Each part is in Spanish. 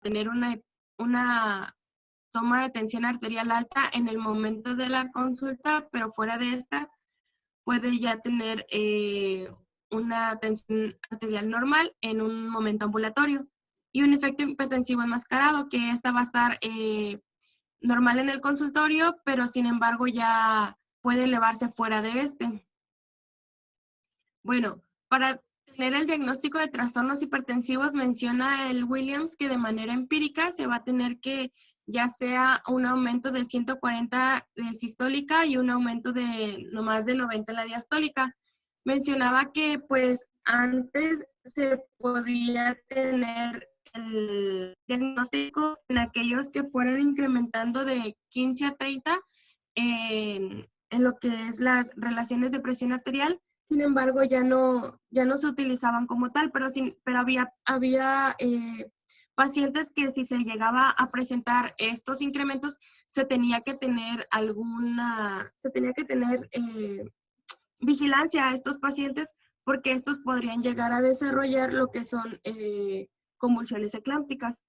tener una toma de tensión arterial alta en el momento de la consulta, pero fuera de esta puede ya tener una tensión arterial normal en un momento ambulatorio. Y un efecto hipertensivo enmascarado, que esta va a estar normal en el consultorio, pero sin embargo ya puede elevarse fuera de este. Bueno, para tener el diagnóstico de trastornos hipertensivos, menciona el Williams que de manera empírica se va a tener que ya sea un aumento de 140 de sistólica y un aumento de no más de 90 en la diastólica. Mencionaba que pues antes se podía tener el diagnóstico en aquellos que fueran incrementando de 15 a 30 en lo que es las relaciones de presión arterial. Sin embargo, ya no se utilizaban como tal, pero había pacientes que si se llegaba a presentar estos incrementos, se tenía que tener vigilancia a estos pacientes porque estos podrían llegar a desarrollar lo que son convulsiones eclámpticas.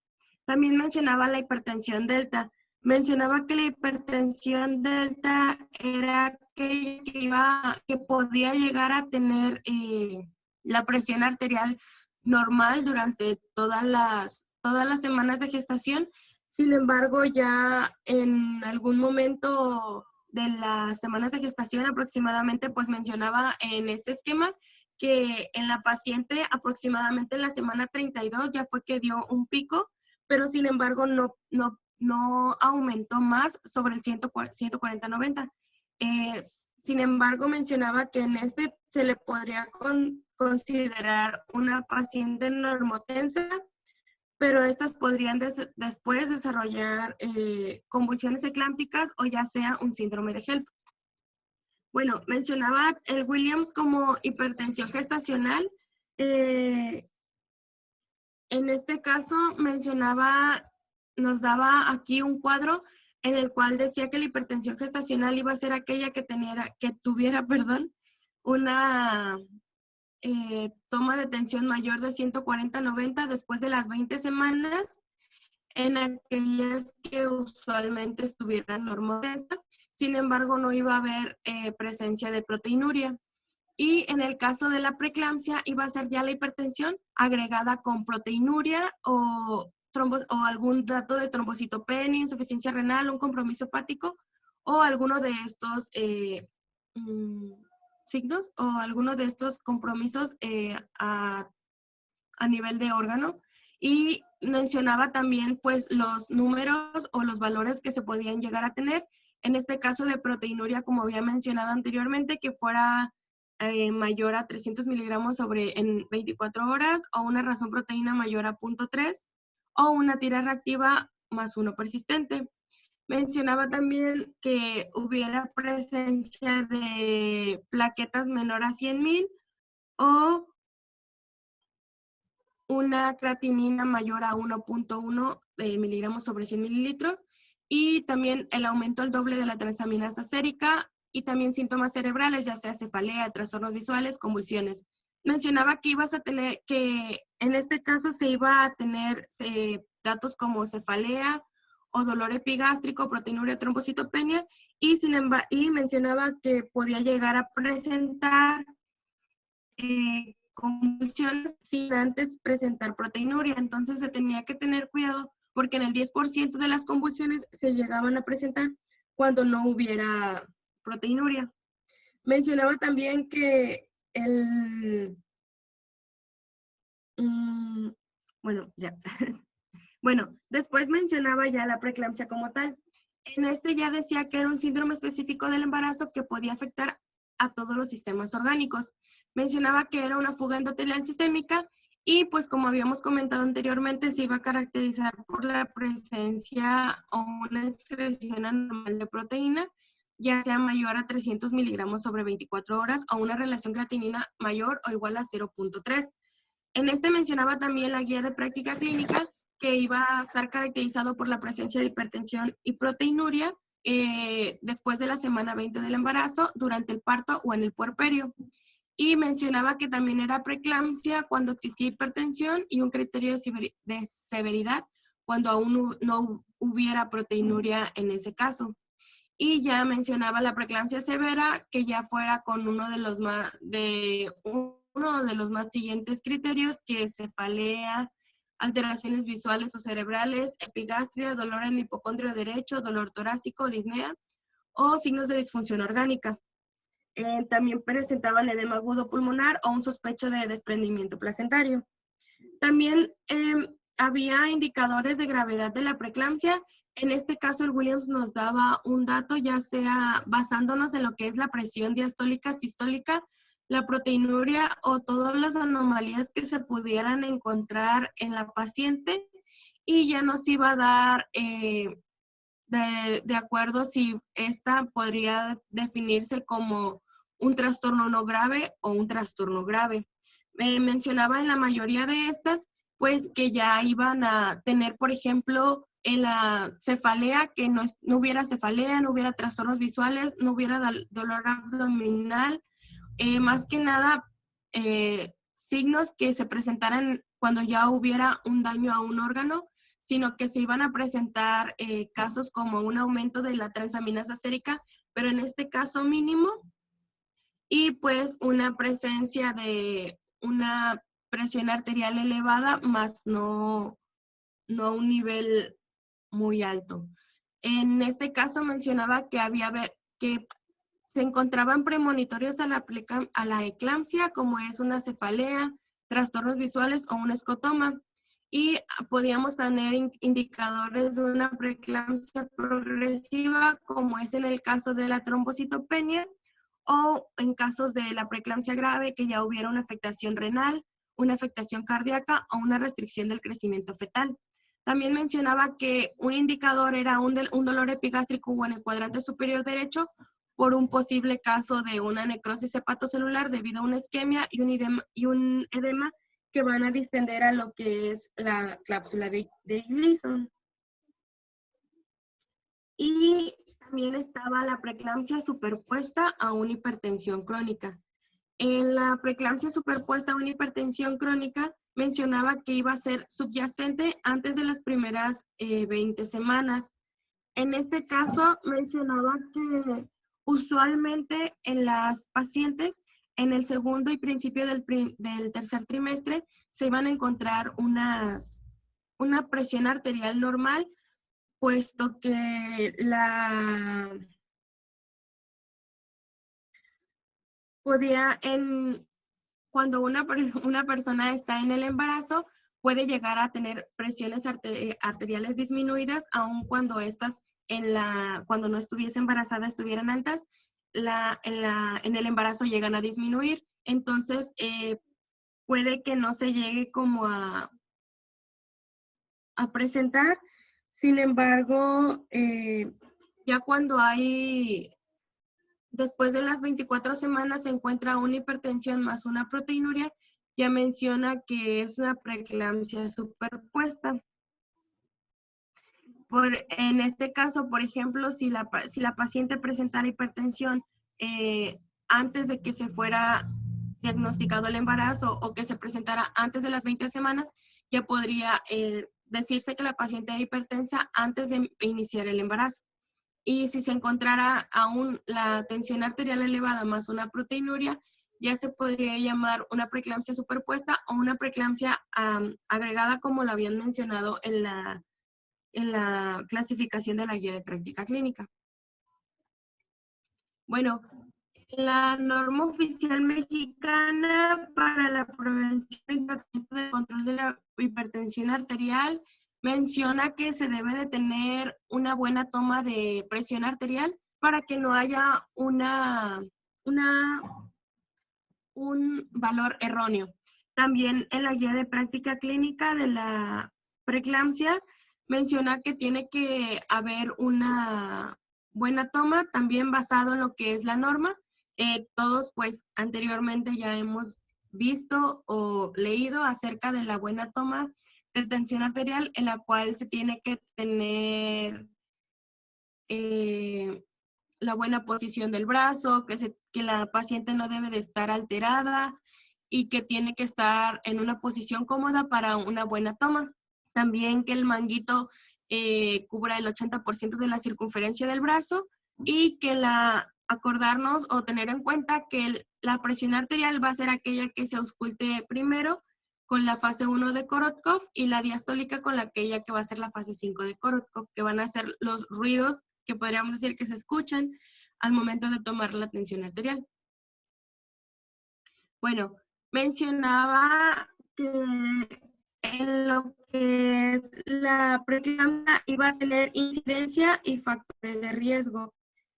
También mencionaba la hipertensión delta. Mencionaba que la hipertensión delta era aquella que podía llegar a tener la presión arterial normal durante todas las semanas de gestación. Sin embargo, ya en algún momento de las semanas de gestación aproximadamente, pues mencionaba en este esquema que en la paciente aproximadamente en la semana 32 ya fue que dio un pico, pero sin embargo no aumentó más sobre el 140-90. Sin embargo, mencionaba que en este se le podría considerar una paciente normotensa, pero estas podrían después desarrollar convulsiones eclámpticas o ya sea un síndrome de HELP. Bueno, mencionaba el Williams como hipertensión gestacional. En este caso nos daba aquí un cuadro en el cual decía que la hipertensión gestacional iba a ser aquella que tuviera una toma de tensión mayor de 140-90 después de las 20 semanas, en aquellas que usualmente estuvieran normotensas. Sin embargo, no iba a haber presencia de proteinuria. Y en el caso de la preeclampsia, iba a ser ya la hipertensión agregada con proteinuria o algún dato de trombocitopenia, insuficiencia renal, un compromiso hepático o alguno de estos signos o alguno de estos compromisos a nivel de órgano. Y mencionaba también pues los números o los valores que se podían llegar a tener. En este caso de proteinuria, como había mencionado anteriormente, que fuera mayor a 300 miligramos en 24 horas o una razón proteína mayor a 0.3 o una tira reactiva más 1 persistente. Mencionaba también que hubiera presencia de plaquetas menor a 100.000 o una creatinina mayor a 1.1 miligramos sobre 100 mililitros y también el aumento al doble de la transaminasa sérica y también síntomas cerebrales, ya sea cefalea, trastornos visuales, convulsiones. Mencionaba que ibas a tener, que en este caso se iba a tener datos como cefalea o dolor epigástrico, proteinuria, trombocitopenia y mencionaba que podía llegar a presentar convulsiones sin antes presentar proteinuria. Entonces se tenía que tener cuidado porque en el 10% de las convulsiones se llegaban a presentar cuando no hubiera proteinuria. Mencionaba también que bueno, ya. Bueno, después mencionaba ya la preeclampsia como tal. En este ya decía que era un síndrome específico del embarazo que podía afectar a todos los sistemas orgánicos. Mencionaba que era una fuga endotelial sistémica y pues como habíamos comentado anteriormente se iba a caracterizar por la presencia o una excreción anormal de proteína, ya sea mayor a 300 miligramos sobre 24 horas o una relación creatinina mayor o igual a 0.3. En este mencionaba también la guía de práctica clínica que iba a estar caracterizado por la presencia de hipertensión y proteinuria después de la semana 20 del embarazo, durante el parto o en el puerperio. Y mencionaba que también era preeclampsia cuando existía hipertensión y un criterio de severidad cuando aún no hubiera proteinuria en ese caso. Y ya mencionaba la preeclampsia severa, que ya fuera con uno de los más siguientes criterios, que es cefalea, alteraciones visuales o cerebrales, epigastria, dolor en el hipocondrio derecho, dolor torácico, disnea o signos de disfunción orgánica. También presentaban edema agudo pulmonar o un sospecho de desprendimiento placentario. También había indicadores de gravedad de la preeclampsia. En este caso, el Williams nos daba un dato, ya sea basándonos en lo que es la presión diastólica, sistólica, la proteinuria o todas las anomalías que se pudieran encontrar en la paciente, y ya nos iba a dar de acuerdo si esta podría definirse como un trastorno no grave o un trastorno grave. Mencionaba en la mayoría de estas, pues que ya iban a tener, por ejemplo, en la cefalea, que no hubiera cefalea, no hubiera trastornos visuales, no hubiera dolor abdominal, más que nada signos que se presentaran cuando ya hubiera un daño a un órgano, sino que se iban a presentar casos como un aumento de la transaminasa sérica, pero en este caso mínimo, y pues una presencia de una presión arterial elevada, más no un nivel muy alto. En este caso mencionaba que se encontraban premonitorios a la eclampsia, como es una cefalea, trastornos visuales o un escotoma. Y podíamos tener indicadores de una preeclampsia progresiva, como es en el caso de la trombocitopenia, o en casos de la preeclampsia grave, que ya hubiera una afectación renal, una afectación cardíaca o una restricción del crecimiento fetal. También mencionaba que un indicador era un dolor epigástrico o en el cuadrante superior derecho por un posible caso de una necrosis hepatocelular debido a una isquemia y un edema que van a distender a lo que es la cláusula de Gleason. Y también estaba la preeclampsia superpuesta a una hipertensión crónica. En la preeclampsia superpuesta a una hipertensión crónica, mencionaba que iba a ser subyacente antes de las primeras 20 semanas. En este caso, mencionaba que usualmente en las pacientes, en el segundo y principio del tercer trimestre, se iban a encontrar una presión arterial normal, puesto que cuando una persona está en el embarazo, puede llegar a tener presiones arteriales disminuidas, aun cuando estas cuando no estuviese embarazada estuvieran altas, en el embarazo llegan a disminuir. Entonces, puede que no se llegue como a presentar. Sin embargo, ya cuando después de las 24 semanas se encuentra una hipertensión más una proteinuria, ya menciona que es una preeclampsia superpuesta. En este caso, por ejemplo, si la paciente presentara hipertensión antes de que se fuera diagnosticado el embarazo o que se presentara antes de las 20 semanas, ya podría decirse que la paciente era hipertensa antes de iniciar el embarazo. Y si se encontrara aún la tensión arterial elevada más una proteinuria, ya se podría llamar una preeclampsia superpuesta o una preeclampsia agregada, como lo habían mencionado en la clasificación de la guía de práctica clínica. Bueno, la norma oficial mexicana para la prevención y tratamiento del control de la hipertensión arterial menciona que se debe de tener una buena toma de presión arterial para que no haya un valor erróneo. También en la guía de práctica clínica de la preeclampsia menciona que tiene que haber una buena toma, también basado en lo que es la norma. Todos pues anteriormente ya hemos visto o leído acerca de la buena toma de tensión arterial, en la cual se tiene que tener la buena posición del brazo, que la paciente no debe de estar alterada y que tiene que estar en una posición cómoda para una buena toma. También que el manguito cubra el 80% de la circunferencia del brazo y que acordarnos o tener en cuenta que la presión arterial va a ser aquella que se ausculte primero con la fase 1 de Korotkov y la diastólica con aquella que va a ser la fase 5 de Korotkov, que van a ser los ruidos que podríamos decir que se escuchan al momento de tomar la tensión arterial. Bueno, mencionaba que en lo que es la preeclampsia iba a tener incidencia y factores de riesgo.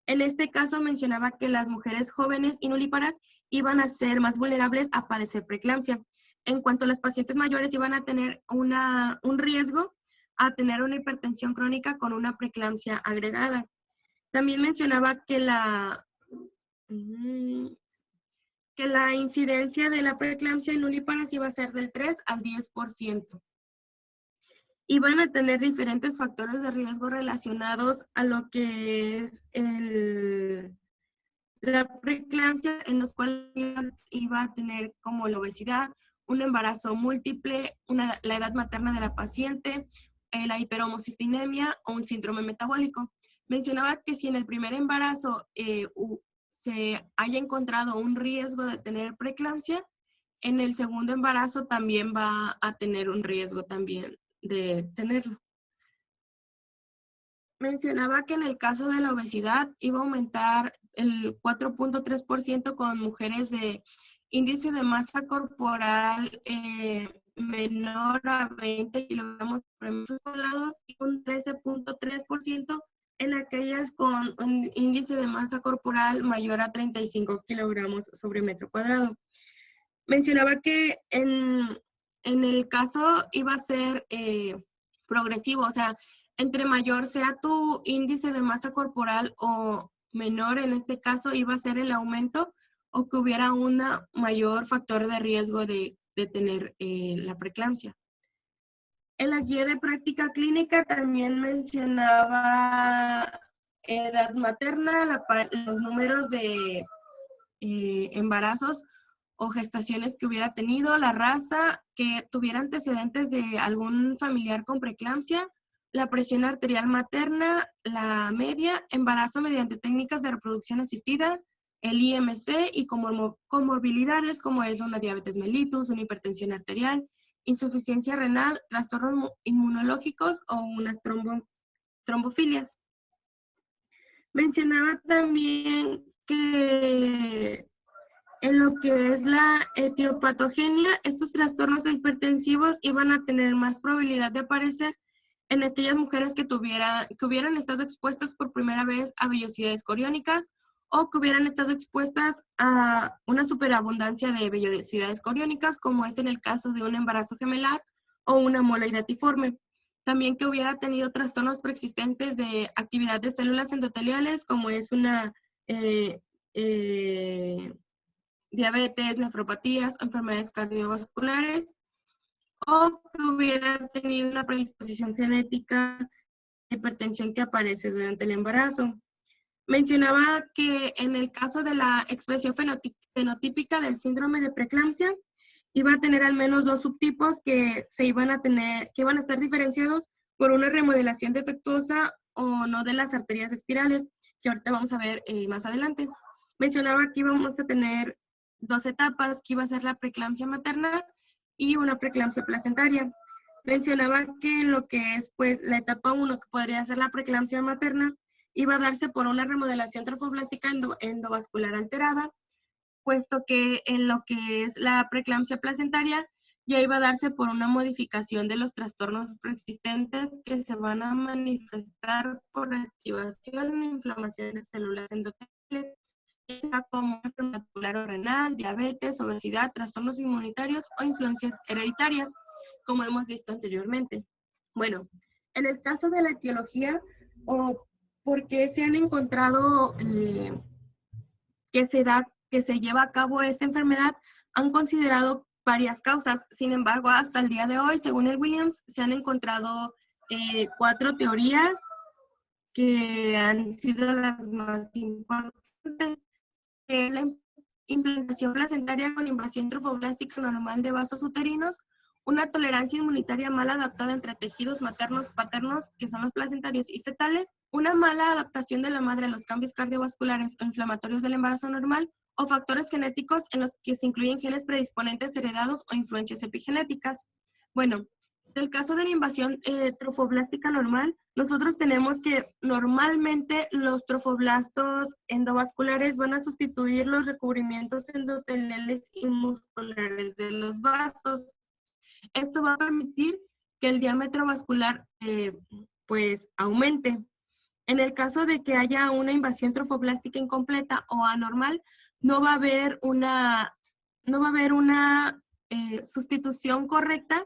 En este caso mencionaba que las mujeres jóvenes y nulíparas iban a ser más vulnerables a padecer preeclampsia. En cuanto a las pacientes mayores iban a tener un riesgo a tener una hipertensión crónica con una preeclampsia agregada. También mencionaba que la incidencia de la preeclampsia en nulíparas iba a ser del 3 al 10%. Iban a tener diferentes factores de riesgo relacionados a lo que es la preeclampsia, en los cuales iba a tener como la obesidad, un embarazo múltiple, la edad materna de la paciente, la hiperhomocistinemia o un síndrome metabólico. Mencionaba que si en el primer embarazo se haya encontrado un riesgo de tener preeclampsia, en el segundo embarazo también va a tener un riesgo también de tenerlo. Mencionaba que en el caso de la obesidad iba a aumentar el 4.3% con mujeres de índice de masa corporal menor a 20 kilogramos por metro cuadrado y un 13.3% en aquellas con un índice de masa corporal mayor a 35 kilogramos sobre metro cuadrado. Mencionaba que en el caso iba a ser progresivo, o sea, entre mayor sea tu índice de masa corporal o menor, en este caso iba a ser el aumento o que hubiera un mayor factor de riesgo de tener la preeclampsia. En la guía de práctica clínica también mencionaba edad materna, los números de embarazos o gestaciones que hubiera tenido, la raza, que tuviera antecedentes de algún familiar con preeclampsia, la presión arterial materna, la media, embarazo mediante técnicas de reproducción asistida, el IMC y comorbilidades como es una diabetes mellitus, una hipertensión arterial, insuficiencia renal, trastornos inmunológicos o unas trombofilias. Mencionaba también que en lo que es la etiopatogenia, estos trastornos hipertensivos iban a tener más probabilidad de aparecer en aquellas mujeres que hubieran estado expuestas por primera vez a vellosidades coriónicas o que hubieran estado expuestas a una superabundancia de vellosidades coriónicas, como es en el caso de un embarazo gemelar o una moleidatiforme. También que hubiera tenido trastornos preexistentes de actividad de células endoteliales, como es una diabetes, nefropatías o enfermedades cardiovasculares, o que hubieran tenido una predisposición genética de hipertensión que aparece durante el embarazo. Mencionaba que en el caso de la expresión fenotípica del síndrome de preeclampsia, iba a tener al menos 2 subtipos que iban a estar diferenciados por una remodelación defectuosa o no de las arterias espirales, que ahorita vamos a ver más adelante. Mencionaba que íbamos a tener 2 etapas, que iba a ser la preeclampsia materna y una preeclampsia placentaria. Mencionaba que en lo que es pues la etapa 1, que podría ser la preeclampsia materna, iba a darse por una remodelación trofoblástica endovascular alterada, puesto que en lo que es la preeclampsia placentaria ya iba a darse por una modificación de los trastornos preexistentes que se van a manifestar por activación e inflamación de células endoteliales, ya sea como enfermedad vascular o renal, diabetes, obesidad, trastornos inmunitarios o influencias hereditarias, como hemos visto anteriormente. Bueno, en el caso de la etiología o por qué se han encontrado que se lleva a cabo esta enfermedad, han considerado varias causas. Sin embargo, hasta el día de hoy, según el Williams, se han encontrado 4 teorías que han sido las más importantes. La implantación placentaria con invasión trofoblástica normal de vasos uterinos una tolerancia inmunitaria mal adaptada entre tejidos maternos, paternos, que son los placentarios y fetales, una mala adaptación de la madre a los cambios cardiovasculares o inflamatorios del embarazo normal, o factores genéticos en los que se incluyen genes predisponentes heredados o influencias epigenéticas. Bueno, en el caso de la invasión trofoblástica normal, nosotros tenemos que normalmente los trofoblastos endovasculares van a sustituir los recubrimientos endoteliales y musculares de los vasos. Esto va a permitir que el diámetro vascular pues aumente. En el caso de que haya una invasión trofoblástica incompleta o anormal, no va a haber una sustitución correcta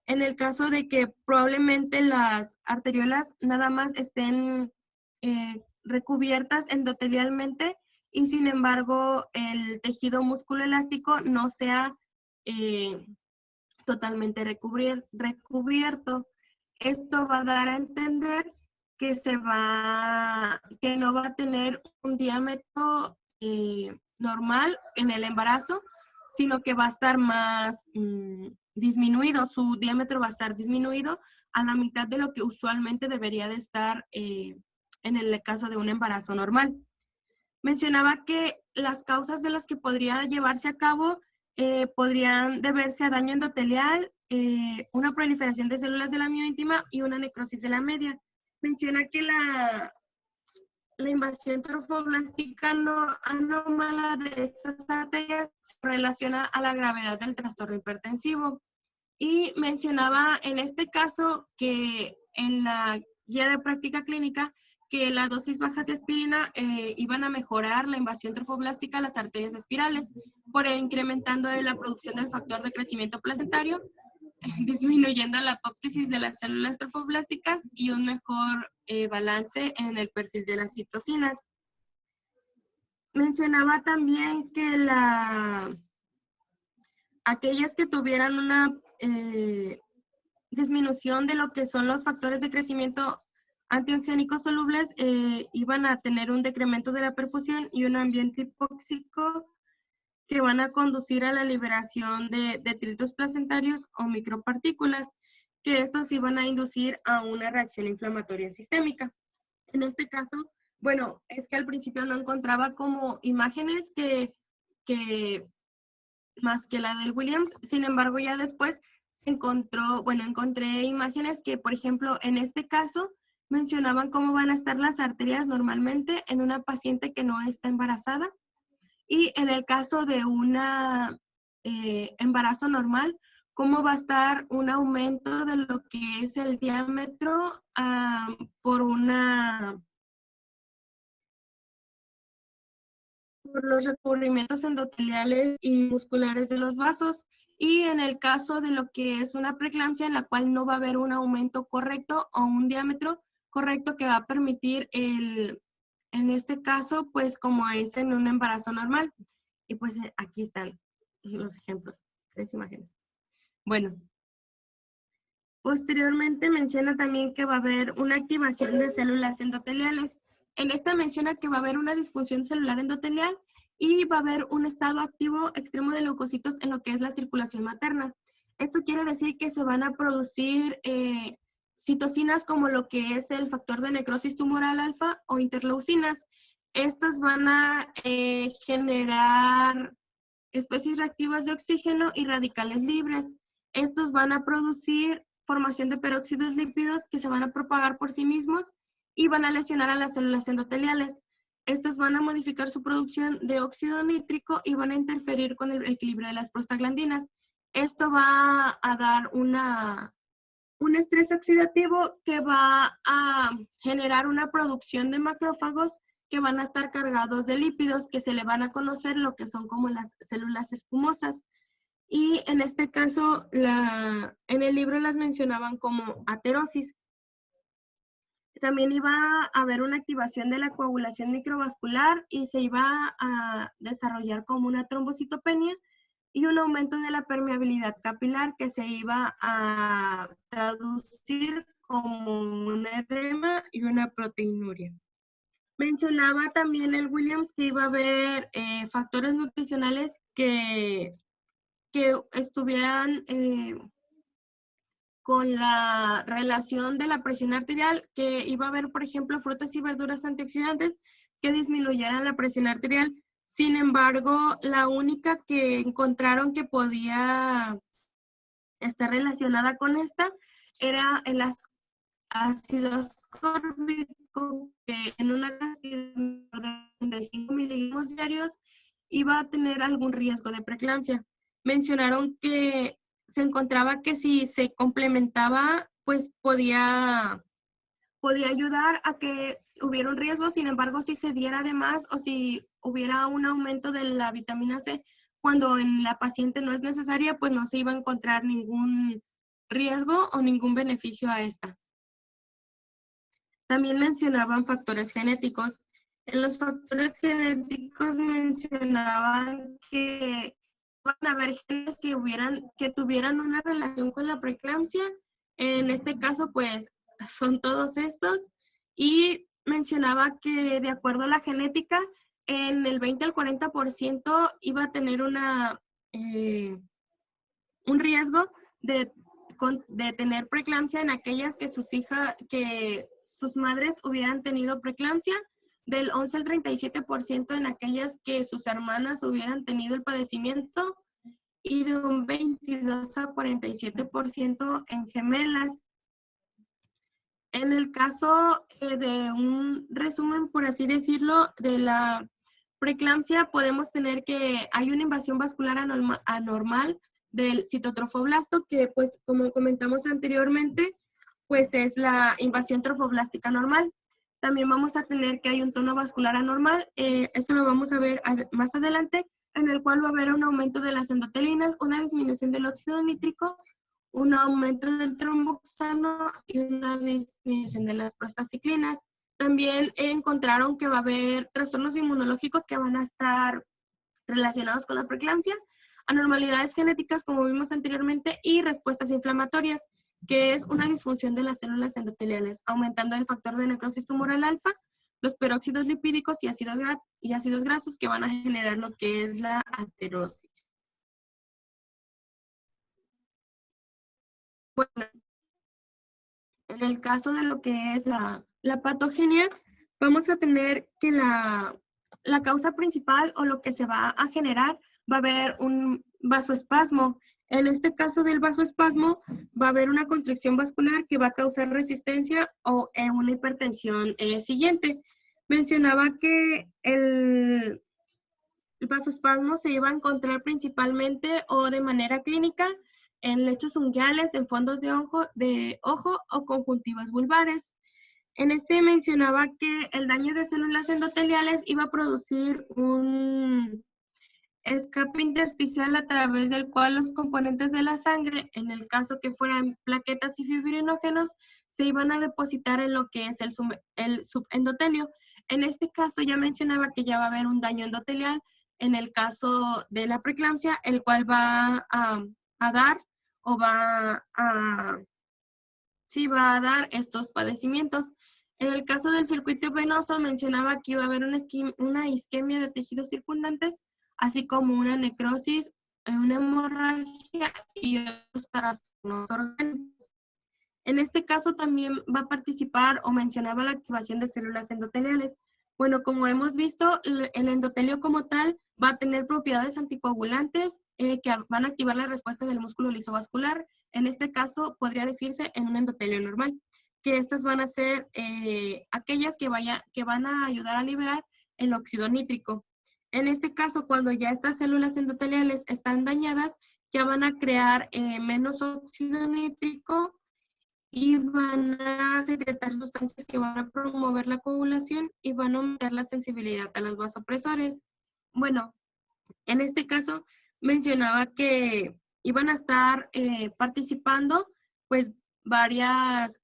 en el caso de que probablemente las arteriolas nada más estén recubiertas endotelialmente y sin embargo el tejido músculo-elástico no sea totalmente recubierto. Esto va a dar a entender que no va a tener un diámetro normal en el embarazo, sino que va a estar más disminuido, su diámetro va a estar disminuido a la mitad de lo que usualmente debería de estar en el caso de un embarazo normal. Mencionaba que las causas de las que podría llevarse a cabo podrían deberse a daño endotelial, una proliferación de células de la mioíntima y una necrosis de la media. Menciona que la invasión trofoblástica anómala de estas arterias se relaciona a la gravedad del trastorno hipertensivo. Y mencionaba en este caso que en la guía de práctica clínica que las dosis bajas de aspirina iban a mejorar la invasión trofoblástica a las arterias espirales por incrementando la producción del factor de crecimiento placentario, disminuyendo la apoptosis de las células trofoblásticas y un mejor balance en el perfil de las citocinas. Mencionaba también que aquellas que tuvieran una disminución de lo que son los factores de crecimiento antiongénicos solubles iban a tener un decremento de la perfusión y un ambiente hipóxico que van a conducir a la liberación de detritos placentarios o micropartículas, que estos iban a inducir a una reacción inflamatoria sistémica. En este caso, bueno, es que al principio no encontraba como imágenes que más que la del Williams, sin embargo ya después encontré imágenes que, por ejemplo, en este caso mencionaban cómo van a estar las arterias normalmente en una paciente que no está embarazada y en el caso de una embarazo normal, cómo va a estar un aumento de lo que es el diámetro por los recubrimientos endoteliales y musculares de los vasos. Y en el caso de lo que es una preeclampsia en la cual no va a haber un aumento correcto o un diámetro correcto que va a permitir en este caso, pues como es en un embarazo normal. Y pues aquí están los ejemplos, 3 imágenes. Bueno, posteriormente menciona también que va a haber una activación de células endoteliales. En esta menciona que va a haber una disfunción celular endotelial y va a haber un estado activo extremo de leucocitos en lo que es la circulación materna. Esto quiere decir que se van a producir citocinas como lo que es el factor de necrosis tumoral alfa o interleucinas. Estas van a generar especies reactivas de oxígeno y radicales libres. Estos van a producir formación de peróxidos lípidos que se van a propagar por sí mismos y van a lesionar a las células endoteliales. Estas van a modificar su producción de óxido nítrico y van a interferir con el equilibrio de las prostaglandinas. Esto va a dar un estrés oxidativo que va a generar una producción de macrófagos que van a estar cargados de lípidos que se le van a conocer lo que son como las células espumosas. Y en este caso, en el libro las mencionaban como aterosis. También iba a haber una activación de la coagulación microvascular y se iba a desarrollar como una trombocitopenia y un aumento de la permeabilidad capilar que se iba a traducir como un edema y una proteinuria. Mencionaba también el Williams que iba a haber factores nutricionales que estuvieran con la relación de la presión arterial, que iba a haber, por ejemplo, frutas y verduras antioxidantes que disminuyeran la presión arterial. Sin embargo, la única que encontraron que podía estar relacionada con esta era el ácido ascórbico, que en una cantidad de 5 miligramos diarios iba a tener algún riesgo de preeclampsia. Mencionaron que se encontraba que si se complementaba, pues podía ayudar a que hubiera un riesgo. Sin embargo, si se diera de más o si hubiera un aumento de la vitamina C cuando en la paciente no es necesaria, pues no se iba a encontrar ningún riesgo o ningún beneficio a esta. También mencionaban factores genéticos. En los factores genéticos mencionaban que van a haber genes que tuvieran una relación con la preeclampsia. En este caso, pues, son todos estos. Y mencionaba que de acuerdo a la genética, en el 20 al 40% iba a tener un riesgo de tener preeclampsia en aquellas que sus madres hubieran tenido preeclampsia, del 11 al 37% en aquellas que sus hermanas hubieran tenido el padecimiento y de un 22 a 47% en gemelas. En el caso de un resumen, por así decirlo, de la preeclampsia, podemos tener que hay una invasión vascular anormal del citotrofoblasto, que pues como comentamos anteriormente, pues es la invasión trofoblástica normal. También vamos a tener que hay un tono vascular anormal, esto lo vamos a ver más adelante, en el cual va a haber un aumento de las endotelinas, una disminución del óxido nítrico, un aumento del tromboxano y una disminución de las prostaciclinas. También encontraron que va a haber trastornos inmunológicos que van a estar relacionados con la preeclampsia, anormalidades genéticas, como vimos anteriormente, y respuestas inflamatorias, que es una disfunción de las células endoteliales, aumentando el factor de necrosis tumoral alfa, los peróxidos lipídicos y ácidos grasos que van a generar lo que es la aterosis. Bueno, en el caso de lo que es la patogenia, vamos a tener que la causa principal o lo que se va a generar va a haber un vasoespasmo. En este caso del vasoespasmo va a haber una constricción vascular que va a causar resistencia o una hipertensión siguiente. Mencionaba que el vasoespasmo se iba a encontrar principalmente o de manera clínica en lechos unguiales, en fondos de ojo o conjuntivas vulvares. En este mencionaba que el daño de células endoteliales iba a producir un escape intersticial a través del cual los componentes de la sangre, en el caso que fueran plaquetas y fibrinógenos, se iban a depositar en lo que es el subendotelio. En este caso ya mencionaba que ya va a haber un daño endotelial en el caso de la preeclampsia, el cual va a dar o va a dar estos padecimientos. En el caso del circuito venoso, mencionaba que iba a haber una isquemia de tejidos circundantes, así como una necrosis, una hemorragia y otros trastornos orgánicos. En este caso también va a participar o mencionaba la activación de células endoteliales. Bueno, como hemos visto, el endotelio como tal va a tener propiedades anticoagulantes que van a activar la respuesta del músculo lisovascular. En este caso, podría decirse en un endotelio normal, que estas van a ser aquellas que van a ayudar a liberar el óxido nítrico. En este caso, cuando ya estas células endoteliales están dañadas, ya van a crear menos óxido nítrico y van a secretar sustancias que van a promover la coagulación y van a aumentar la sensibilidad a los vasopresores. Bueno, en este caso mencionaba que iban a estar participando pues varias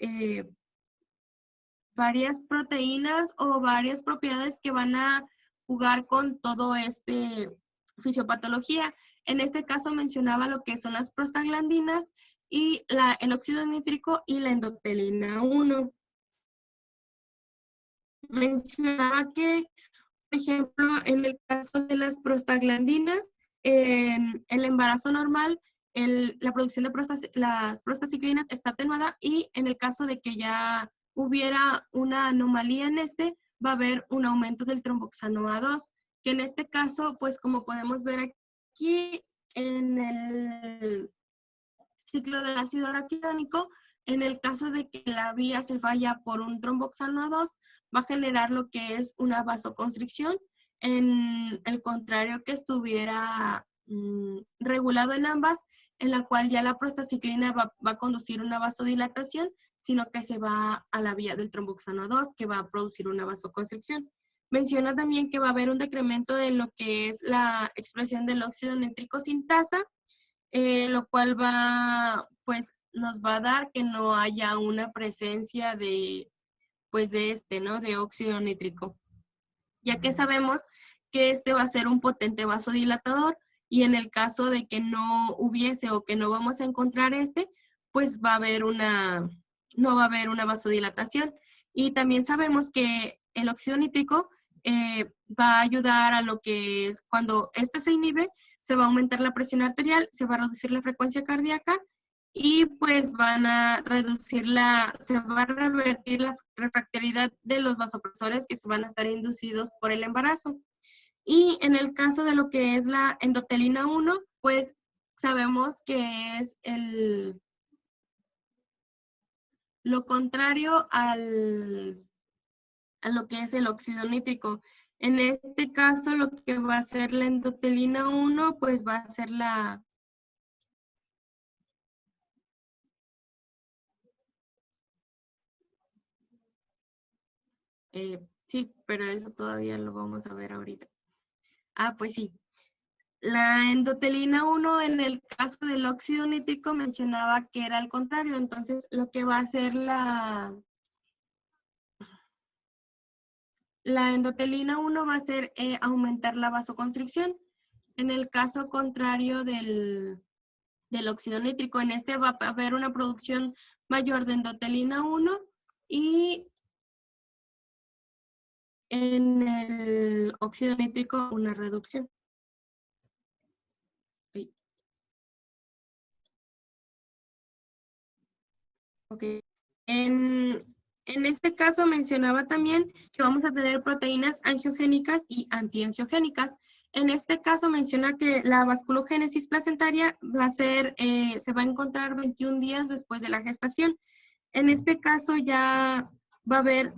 proteínas o varias propiedades que van a jugar con todo este fisiopatología. En este caso mencionaba lo que son las prostaglandinas y el óxido nítrico y la endotelina 1. Mencionaba que, por ejemplo, en el caso de las prostaglandinas, en el embarazo normal, la producción de las prostaciclinas está atenuada, y en el caso de que ya hubiera una anomalía en va a haber un aumento del tromboxano A2, que en este caso, pues como podemos ver aquí en el ciclo del ácido araquidónico, en el caso de que la vía se falla por un tromboxano A2, va a generar lo que es una vasoconstricción, en el contrario que estuviera regulado en ambas, en la cual ya la prostaciclina va a conducir una vasodilatación, sino que se va a la vía del tromboxano A2, que va a producir una vasoconstricción. Menciona también que va a haber un decremento de lo que es la expresión del óxido nítrico sin tasa, lo cual pues, nos va a dar que no haya una presencia de, pues, ¿no? De óxido nítrico, ya que sabemos que va a ser un potente vasodilatador, y en el caso de que no hubiese o que no vamos a encontrar pues no va a haber una vasodilatación. Y también sabemos que el óxido nítrico va a ayudar a lo que es cuando se inhibe, se va a aumentar la presión arterial, se va a reducir la frecuencia cardíaca, y pues se va a revertir la refractoriedad de los vasopresores que se van a estar inducidos por el embarazo. Y en el caso de lo que es la endotelina 1, pues sabemos que es lo contrario a lo que es el óxido nítrico. En este caso, lo que va a ser la endotelina 1, pues va a ser sí, pero eso todavía lo vamos a ver ahorita. Pues sí. La endotelina 1, en el caso del óxido nítrico, mencionaba que era al contrario. Entonces, lo que va a hacer la endotelina 1 va a ser aumentar la vasoconstricción. En el caso contrario del óxido nítrico, en va a haber una producción mayor de endotelina 1, y en el óxido nítrico una reducción. Ok. En este caso mencionaba también que vamos a tener proteínas angiogénicas y antiangiogénicas. En este caso menciona que la vasculogénesis placentaria se va a encontrar 21 días después de la gestación. En este caso ya va a haber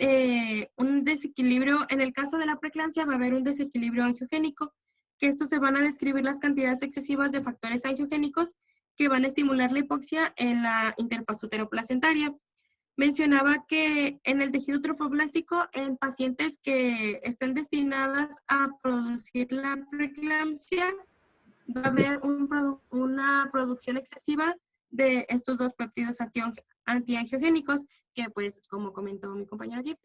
un desequilibrio. En el caso de la preeclampsia va a haber un desequilibrio angiogénico, que estos se van a describir las cantidades excesivas de factores angiogénicos que van a estimular la hipoxia en la interfaz uteroplacentaria. Mencionaba que en el tejido trofoblástico, en pacientes que estén destinadas a producir la preeclampsia, va a haber una producción excesiva de estos dos péptidos antiangiogénicos, que pues, como comentó mi compañero Jeep,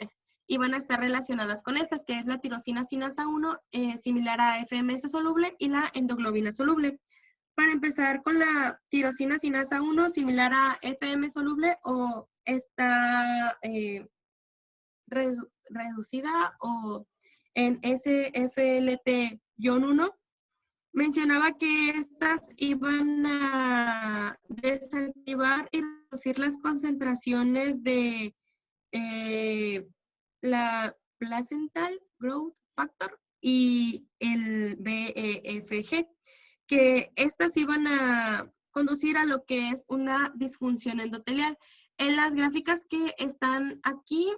y van a estar relacionadas con estas, que es la tirosina sinasa 1, similar a FMS soluble, y la endoglobina soluble. Para empezar con la tirosina sinasa 1, similar a FM soluble, o está reducida o en SFLT-1, mencionaba que estas iban a desactivar y reducir las concentraciones de la placental growth factor y el BEFG, que estas iban a conducir a lo que es una disfunción endotelial. En las gráficas que están aquí,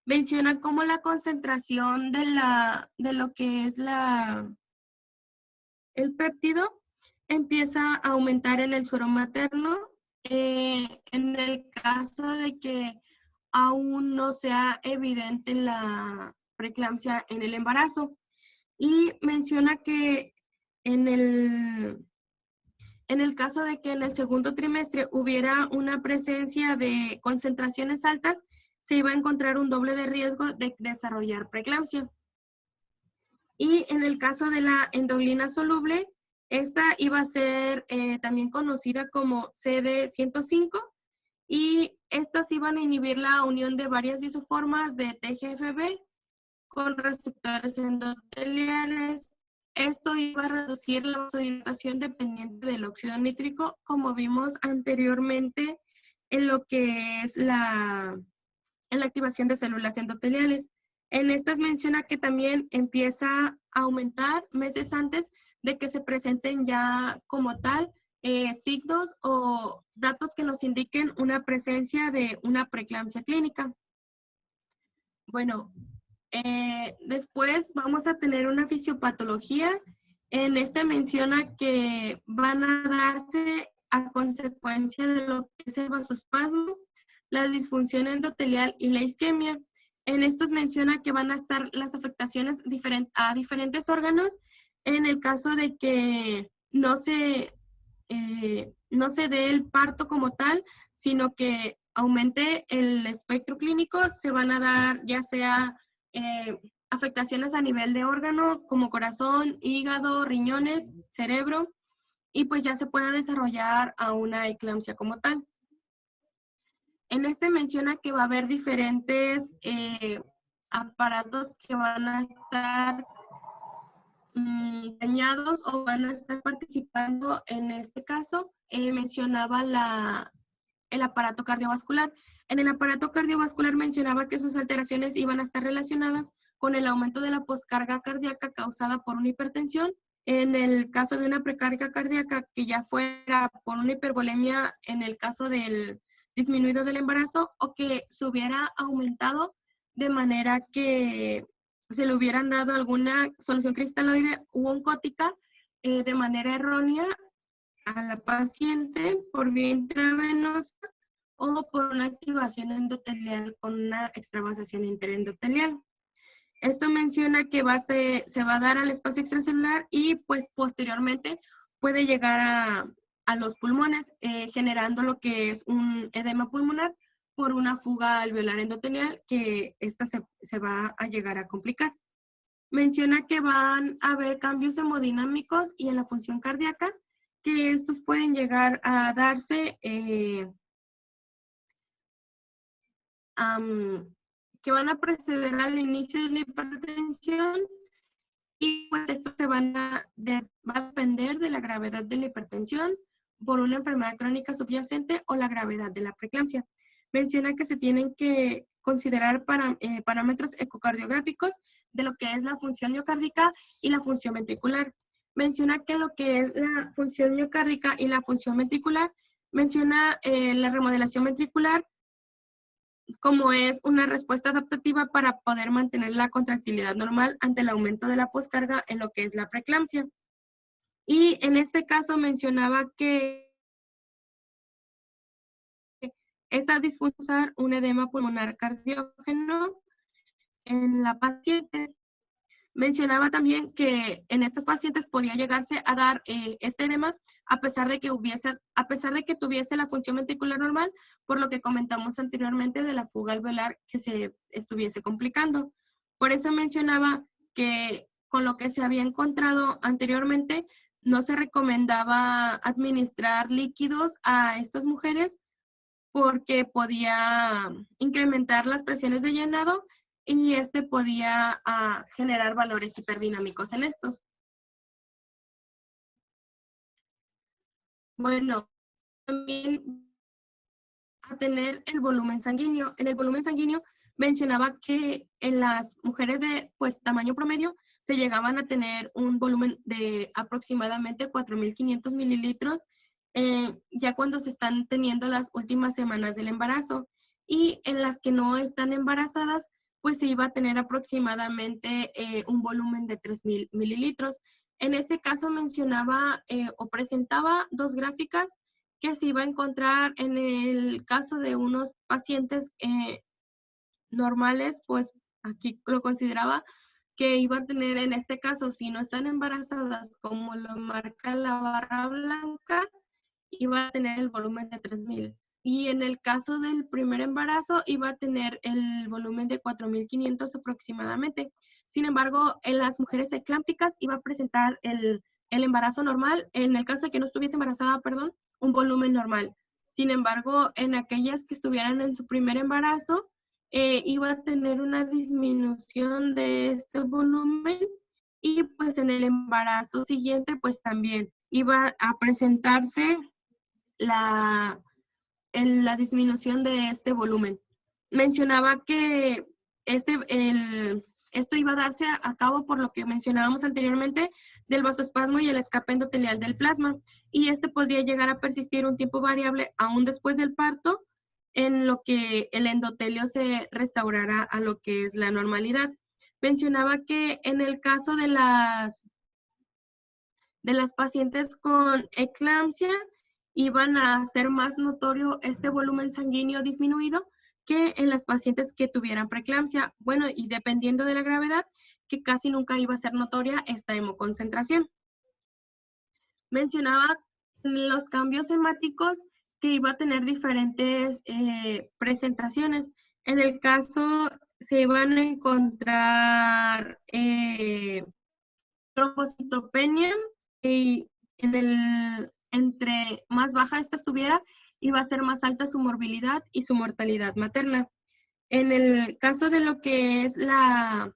menciona cómo la concentración de lo que es el péptido empieza a aumentar en el suero materno, en el caso de que aún no sea evidente la preeclampsia en el embarazo. Y menciona que en el caso de que en el segundo trimestre hubiera una presencia de concentraciones altas, se iba a encontrar un doble de riesgo de desarrollar preeclampsia. Y en el caso de la endoglina soluble, esta iba a ser también conocida como CD105, y estas iban a inhibir la unión de varias isoformas de TGFB con receptores endoteliales. Esto iba a reducir la vasodilatación dependiente del óxido nítrico, como vimos anteriormente en lo que es en la activación de células endoteliales. En estas menciona que también empieza a aumentar meses antes de que se presenten ya como tal signos o datos que nos indiquen una presencia de una preeclampsia clínica. Bueno, después vamos a tener una fisiopatología. En esta menciona que van a darse a consecuencia de lo que es el vasospasmo, la disfunción endotelial y la isquemia. En estos menciona que van a estar las afectaciones a diferentes órganos en el caso de que no se dé el parto como tal, sino que aumente el espectro clínico. Se van a dar ya sea afectaciones a nivel de órgano como corazón, hígado, riñones, cerebro, y pues ya se pueda desarrollar a una eclampsia como tal. En este menciona que va a haber diferentes aparatos que van a estar dañados o van a estar participando en este caso. Mencionaba el aparato cardiovascular. En el aparato cardiovascular mencionaba que sus alteraciones iban a estar relacionadas con el aumento de la poscarga cardíaca causada por una hipertensión. En el caso de una precarga cardíaca que ya fuera por una hipervolemia en el caso del disminuido del embarazo, o que se hubiera aumentado de manera que se le hubieran dado alguna solución cristaloide u oncótica de manera errónea a la paciente por vía intravenosa o por una activación endotelial con una extravasación interendotelial. Esto menciona que se va a dar al espacio extracelular y pues posteriormente puede llegar a los pulmones, generando lo que es un edema pulmonar por una fuga alveolar endotelial, que esta se va a llegar a complicar. Menciona que van a haber cambios hemodinámicos y en la función cardíaca, que estos pueden llegar a darse que van a preceder al inicio de la hipertensión, y pues esto va a depender de la gravedad de la hipertensión por una enfermedad crónica subyacente o la gravedad de la preeclampsia. Menciona que se tienen que considerar parámetros ecocardiográficos de lo que es la función miocárdica y la función ventricular. Menciona que lo que es la función miocárdica y la función ventricular, menciona la remodelación ventricular como es una respuesta adaptativa para poder mantener la contractilidad normal ante el aumento de la poscarga en lo que es la preeclampsia. Y en este caso mencionaba que esta disfunción un edema pulmonar cardiógeno en la paciente. Mencionaba también que en estas pacientes podía llegarse a dar este edema a pesar de que tuviese la función ventricular normal, por lo que comentamos anteriormente de la fuga alveolar que se estuviese complicando. Por eso mencionaba que con lo que se había encontrado anteriormente, no se recomendaba administrar líquidos a estas mujeres porque podía incrementar las presiones de llenado y este podía generar valores hiperdinámicos en estos. Bueno, también a tener el volumen sanguíneo. En el volumen sanguíneo mencionaba que en las mujeres de pues tamaño promedio se llegaban a tener un volumen de aproximadamente 4.500 mililitros ya cuando se están teniendo las últimas semanas del embarazo, y en las que no están embarazadas pues se iba a tener aproximadamente un volumen de 3.000 mililitros. En este caso mencionaba o presentaba dos gráficas que se iba a encontrar en el caso de unos pacientes normales, pues aquí lo consideraba que iba a tener en este caso, si no están embarazadas, como lo marca la barra blanca, iba a tener el volumen de 3.000. Y en el caso del primer embarazo, iba a tener el volumen de 4.500 aproximadamente. Sin embargo, en las mujeres eclámpticas iba a presentar el embarazo normal, en el caso de que no estuviese embarazada, perdón, un volumen normal. Sin embargo, en aquellas que estuvieran en su primer embarazo, iba a tener una disminución de este volumen y pues en el embarazo siguiente pues también iba a presentarse la disminución de este volumen. Mencionaba que esto iba a darse a cabo por lo que mencionábamos anteriormente del vasoespasmo y el escape endotelial del plasma, y este podría llegar a persistir un tiempo variable aún después del parto, en lo que el endotelio se restaurará a lo que es la normalidad. Mencionaba que en el caso de las pacientes con eclampsia, iban a ser más notorio este volumen sanguíneo disminuido que en las pacientes que tuvieran preeclampsia. Bueno, y dependiendo de la gravedad, que casi nunca iba a ser notoria esta hemoconcentración. Mencionaba los cambios hemáticos que iba a tener diferentes presentaciones. En el caso, se iban a encontrar trombocitopenia, y entre más baja esta estuviera, iba a ser más alta su morbilidad y su mortalidad materna. En el caso de lo que es la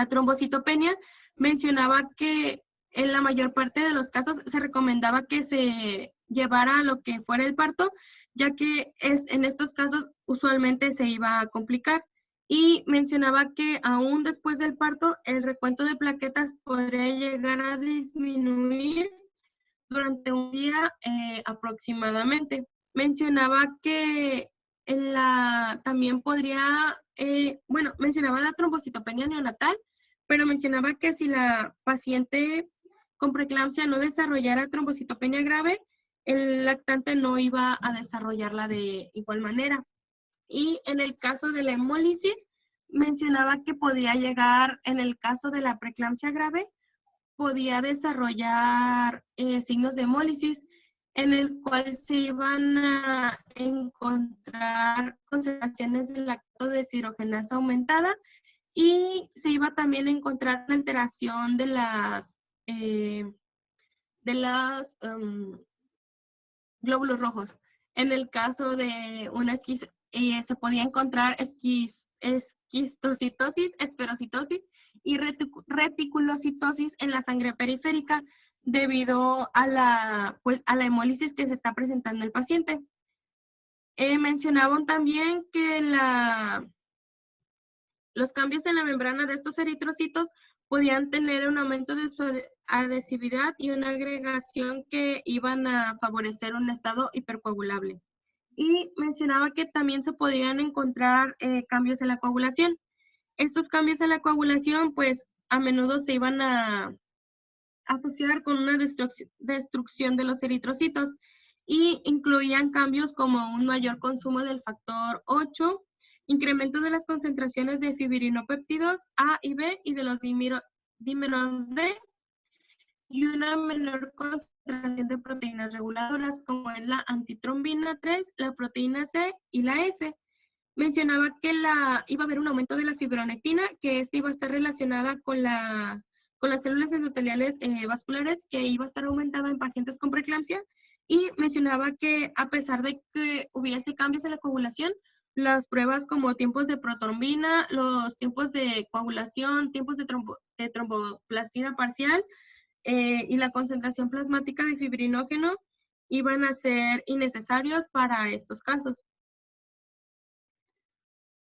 trombocitopenia, mencionaba que en la mayor parte de los casos se recomendaba que se llevara a lo que fuera el parto, ya que en estos casos usualmente se iba a complicar. Y mencionaba que aún después del parto, el recuento de plaquetas podría llegar a disminuir durante un día aproximadamente. Mencionaba que también podría, mencionaba la trombocitopenia neonatal, pero mencionaba que si la paciente con preeclampsia no desarrollara trombocitopenia grave, el lactante no iba a desarrollarla de igual manera. Y en el caso de la hemólisis, mencionaba que podía llegar, en el caso de la preeclampsia grave, podía desarrollar signos de hemólisis, en el cual se iban a encontrar concentraciones de lactodeshidrogenasa aumentada, y se iba también a encontrar una alteración de glóbulos rojos. En el caso de una se podía encontrar esquistocitosis, esferocitosis y reticulocitosis en la sangre periférica debido a la hemólisis que se está presentando en el paciente. Mencionaban también que los cambios en la membrana de estos eritrocitos podían tener un aumento de su adhesividad y una agregación que iban a favorecer un estado hipercoagulable. Y mencionaba que también se podrían encontrar cambios en la coagulación. Estos cambios en la coagulación, pues, a menudo se iban a asociar con una destrucción de los eritrocitos, y incluían cambios como un mayor consumo del factor 8, incremento de las concentraciones de fibrinopéptidos A y B y de los dímeros D, y una menor concentración de proteínas reguladoras como es la antitrombina 3, la proteína C y la S. Mencionaba que iba a haber un aumento de la fibronectina, que iba a estar relacionada con las células endoteliales vasculares, que iba a estar aumentada en pacientes con preeclampsia, y mencionaba que a pesar de que hubiese cambios en la coagulación, las pruebas como tiempos de protrombina, los tiempos de coagulación, tiempos de tromboplastina parcial y la concentración plasmática de fibrinógeno iban a ser innecesarios para estos casos.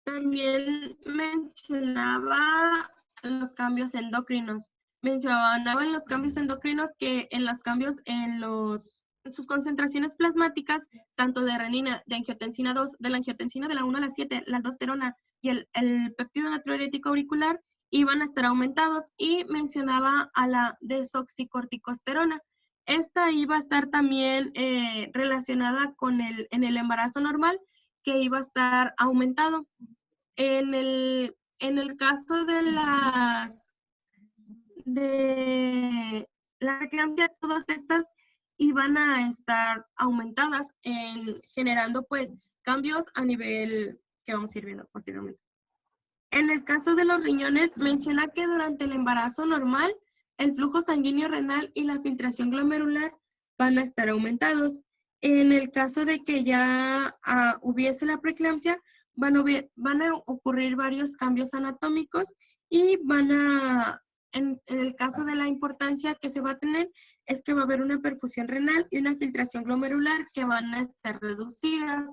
También mencionaba los cambios endocrinos. Mencionaba en los cambios endocrinos que en los cambios en sus concentraciones plasmáticas, tanto de renina, de angiotensina 2, de la angiotensina de la 1 a la 7, la aldosterona y el péptido natriurético auricular, iban a estar aumentados, y mencionaba a la desoxicorticosterona. Esta iba a estar también relacionada en el embarazo normal, que iba a estar aumentado. En el caso de la preeclampsia, todas estas iban a estar aumentadas, generando pues cambios a nivel que vamos a ir viendo posteriormente. En el caso de los riñones, menciona que durante el embarazo normal, el flujo sanguíneo renal y la filtración glomerular van a estar aumentados. En el caso de que ya hubiese la preeclampsia, van a ocurrir varios cambios anatómicos, y van a en el caso de la importancia que se va a tener, es que va a haber una perfusión renal y una filtración glomerular que van a estar reducidas.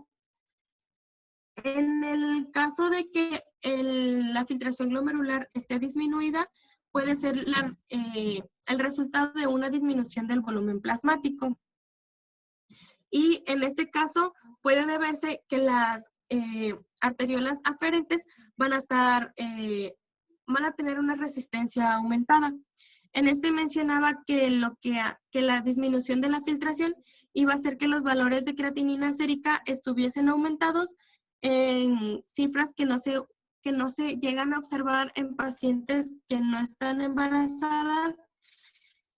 En el caso de que la filtración glomerular esté disminuida, puede ser el resultado de una disminución del volumen plasmático. Y en este caso puede deberse que las arteriolas aferentes van a tener una resistencia aumentada. En este mencionaba que la disminución de la filtración iba a hacer que los valores de creatinina sérica estuviesen aumentados en cifras que no se llegan a observar en pacientes que no están embarazadas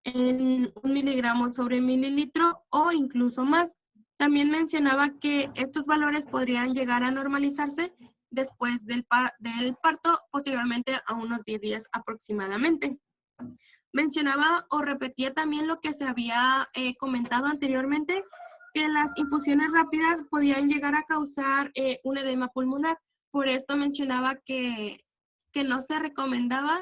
en 1 miligramo sobre mililitro o incluso más. También mencionaba que estos valores podrían llegar a normalizarse después del parto, posiblemente a unos 10 días aproximadamente. Mencionaba o repetía también lo que se había comentado anteriormente, que las infusiones rápidas podían llegar a causar un edema pulmonar. Por esto mencionaba que no se recomendaba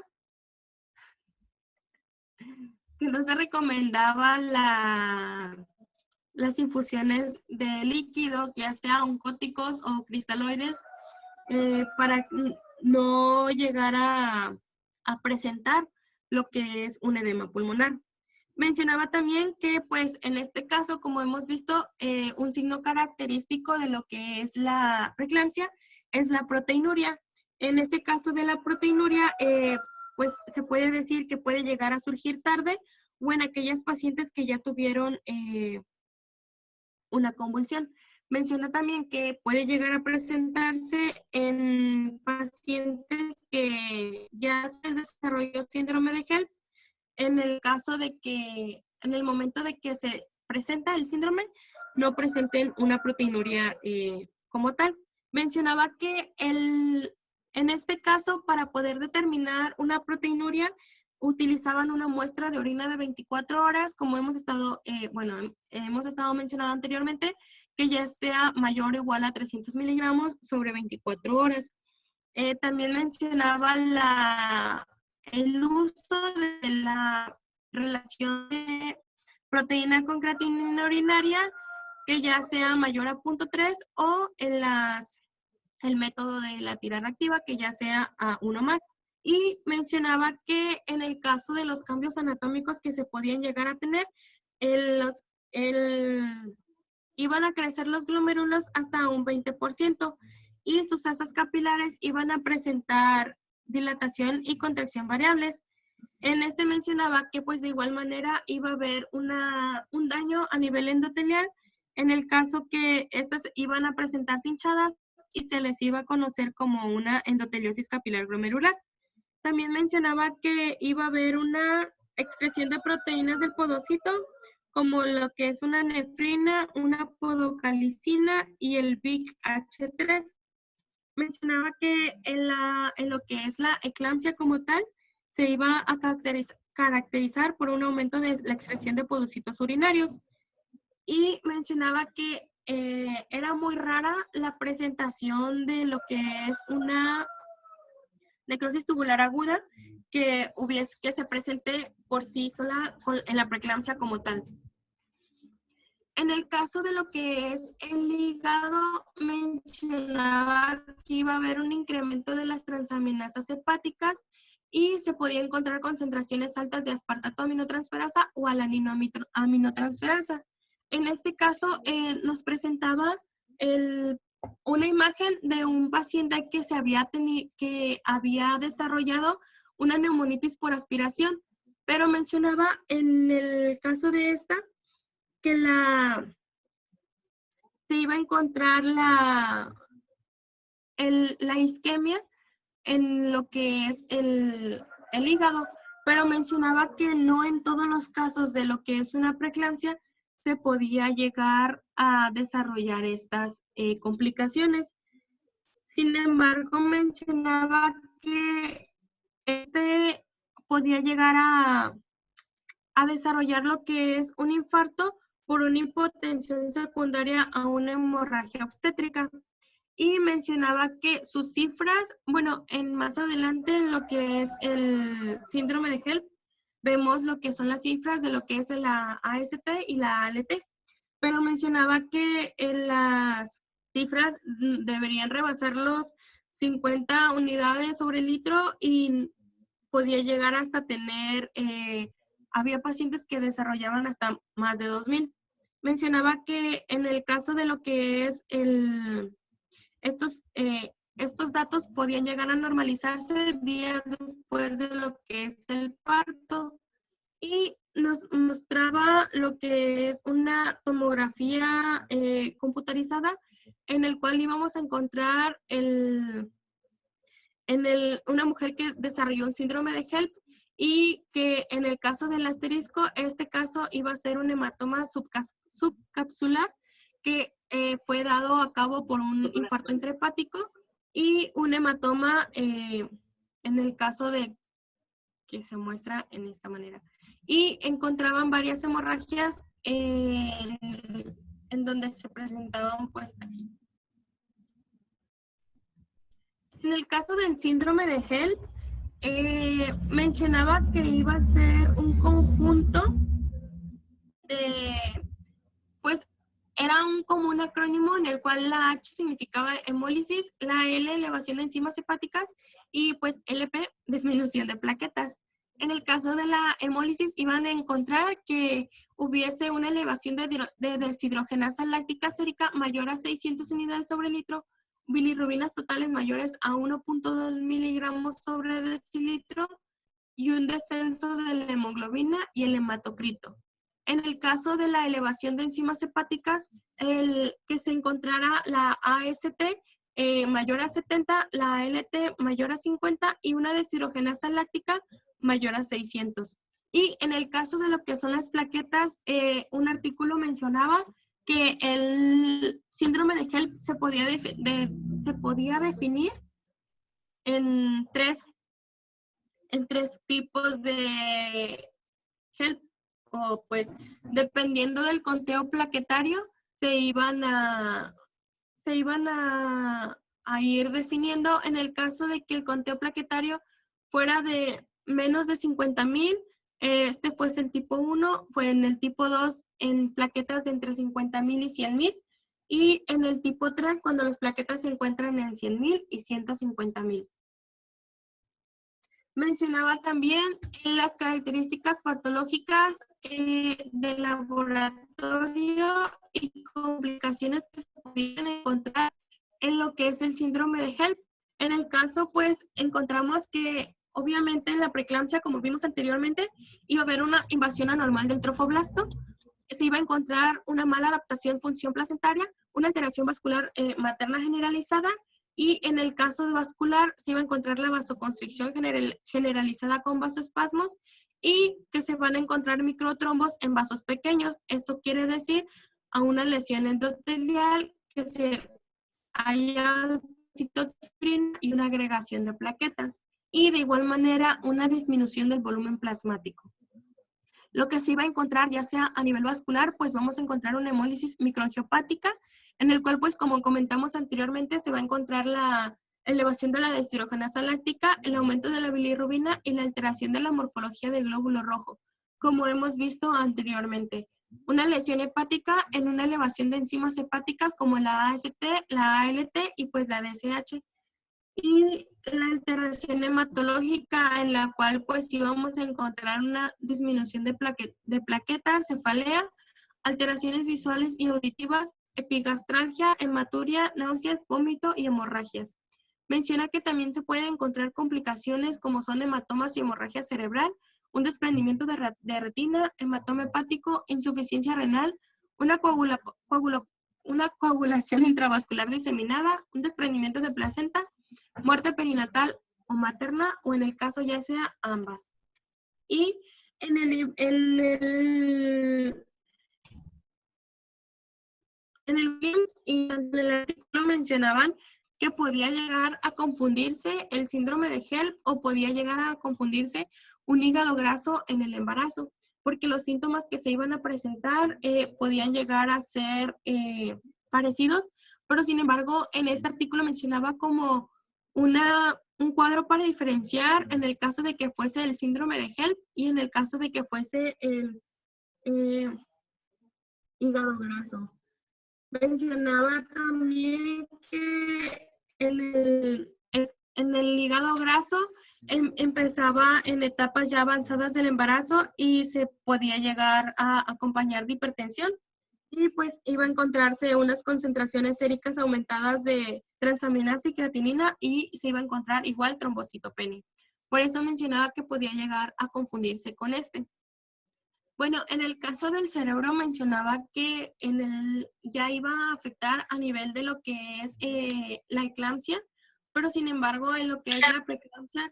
las infusiones de líquidos, ya sea oncóticos o cristaloides, para no llegar a presentar lo que es un edema pulmonar. Mencionaba también que, pues, en este caso, como hemos visto, un signo característico de lo que es la preeclampsia es la proteinuria. En este caso de la proteinuria, pues se puede decir que puede llegar a surgir tarde o en aquellas pacientes que ya tuvieron una convulsión. Menciona también que puede llegar a presentarse en pacientes que ya se desarrolló síndrome de HELLP, en el caso de que, en el momento de que se presenta el síndrome, no presenten una proteinuria como tal. Mencionaba que en este caso, para poder determinar una proteinuria, utilizaban una muestra de orina de 24 horas, como hemos estado mencionando anteriormente, que ya sea mayor o igual a 300 miligramos sobre 24 horas. También mencionaba el uso de la relación de proteína con creatinina urinaria, que ya sea mayor a 0.3 o el método de la tirada activa, que ya sea a 1 más. Y mencionaba que en el caso de los cambios anatómicos que se podían llegar a tener, iban a crecer los glomérulos hasta un 20% y sus asas capilares iban a presentar dilatación y contracción variables. En este mencionaba que, pues, de igual manera iba a haber un daño a nivel endotelial en el caso que estas iban a presentarse hinchadas y se les iba a conocer como una endoteliosis capilar glomerular. También mencionaba que iba a haber una excreción de proteínas del podocito, como lo que es una nefrina, una podocalicina y el BIC-H3. Mencionaba que en lo que es la eclampsia como tal, se iba a caracterizar por un aumento de la excreción de podocitos urinarios. Y mencionaba que era muy rara la presentación de lo que es una necrosis tubular aguda que se presente por sí sola en la preeclampsia como tal. En el caso de lo que es el hígado, mencionaba que iba a haber un incremento de las transaminasas hepáticas y se podía encontrar concentraciones altas de aspartato aminotransferasa o alanino aminotransferasa. En este caso, nos presentaba una imagen de un paciente que había desarrollado una neumonitis por aspiración, pero mencionaba en el caso de esta que se iba a encontrar la isquemia en lo que es el hígado, pero mencionaba que no en todos los casos de lo que es una preeclampsia se podía llegar a desarrollar estas complicaciones. Sin embargo, mencionaba que podía llegar a desarrollar lo que es un infarto por una hipotensión secundaria a una hemorragia obstétrica. y mencionaba que sus cifras, bueno, más adelante en lo que es el síndrome de HELP, vemos lo que son las cifras de lo que es la AST y la ALT, pero mencionaba que las cifras deberían rebasar los 50 unidades sobre litro y podía llegar hasta tener, había pacientes que desarrollaban hasta más de 2000. Mencionaba que en el caso de lo que es estos datos podían llegar a normalizarse días después de lo que es el parto y nos mostraba lo que es una tomografía computarizada en el cual íbamos a encontrar una mujer que desarrolló un síndrome de HELP y que en el caso del asterisco, este caso iba a ser un hematoma subcapsular que fue dado a cabo por un infarto intrahepático y un hematoma en el caso de que se muestra en esta manera. Y encontraban varias hemorragias en donde se presentaban pues aquí. En el caso del síndrome de HELP, mencionaba que iba a ser un conjunto de, pues era como un acrónimo en el cual la H significaba hemólisis, la L elevación de enzimas hepáticas y pues LP disminución de plaquetas. En el caso de la hemólisis iban a encontrar que hubiese una elevación de deshidrogenasa láctica sérica mayor a 600 unidades sobre litro, bilirrubinas totales mayores a 1.2 miligramos sobre decilitro y un descenso de la hemoglobina y el hematocrito. En el caso de la elevación de enzimas hepáticas, que se encontrara la AST mayor a 70, la ALT mayor a 50 y una deshidrogenasa láctica mayor a 600. Y en el caso de lo que son las plaquetas, un artículo mencionaba que el síndrome de HELP se podía definir en tres tipos de HELP, o pues dependiendo del conteo plaquetario se iban a ir definiendo. En el caso de que el conteo plaquetario fuera de menos de 50,000, este fuese el tipo 1, fue en el tipo 2 en plaquetas de entre 50,000 y 100,000, y en el tipo 3 cuando las plaquetas se encuentran en 100,000 y 150,000. Mencionaba también las características patológicas del laboratorio y complicaciones que se podían encontrar en lo que es el síndrome de HELP. En el caso, pues, encontramos que obviamente en la preeclampsia, como vimos anteriormente, iba a haber una invasión anormal del trofoblasto, se iba a encontrar una mala adaptación función placentaria, una alteración vascular materna generalizada, y en el caso de vascular se iba a encontrar la vasoconstricción generalizada con vasoespasmos y que se van a encontrar microtrombos en vasos pequeños. Esto quiere decir a una lesión endotelial que se haya citosfrina y una agregación de plaquetas. Y de igual manera una disminución del volumen plasmático. Lo que se iba a encontrar, ya sea a nivel vascular, pues vamos a encontrar una hemólisis microangiopática, en el cual, pues como comentamos anteriormente, se va a encontrar la elevación de la deshidrogenasa láctica, el aumento de la bilirrubina y la alteración de la morfología del glóbulo rojo, como hemos visto anteriormente. Una lesión hepática en una elevación de enzimas hepáticas como la AST, la ALT y pues la DSH. Y la alteración hematológica en la cual pues íbamos a encontrar una disminución de plaquetas, cefalea, alteraciones visuales y auditivas, epigastralgia, hematuria, náuseas, vómito y hemorragias. Menciona que también se pueden encontrar complicaciones como son hematomas y hemorragia cerebral, un desprendimiento de retina, hematoma hepático, insuficiencia renal, una coagulación intravascular diseminada, un desprendimiento de placenta, muerte perinatal o materna, o en el caso ya sea ambas. Y en el GIMS y en el artículo mencionaban que podía llegar a confundirse el síndrome de HELP o podía llegar a confundirse un hígado graso en el embarazo, porque los síntomas que se iban a presentar podían llegar a ser parecidos, pero sin embargo en este artículo mencionaba como un cuadro para diferenciar en el caso de que fuese el síndrome de HELP y en el caso de que fuese el eh, hígado graso. Mencionaba también que en el hígado graso empezaba en etapas ya avanzadas del embarazo y se podía llegar a acompañar de hipertensión. Y pues iba a encontrarse unas concentraciones séricas aumentadas de transaminasa y creatinina y se iba a encontrar igual trombocitopenia. Por eso mencionaba que podía llegar a confundirse con este. Bueno, en el caso del cerebro mencionaba que ya iba a afectar a nivel de lo que es la eclampsia, pero sin embargo en lo que es la preeclampsia,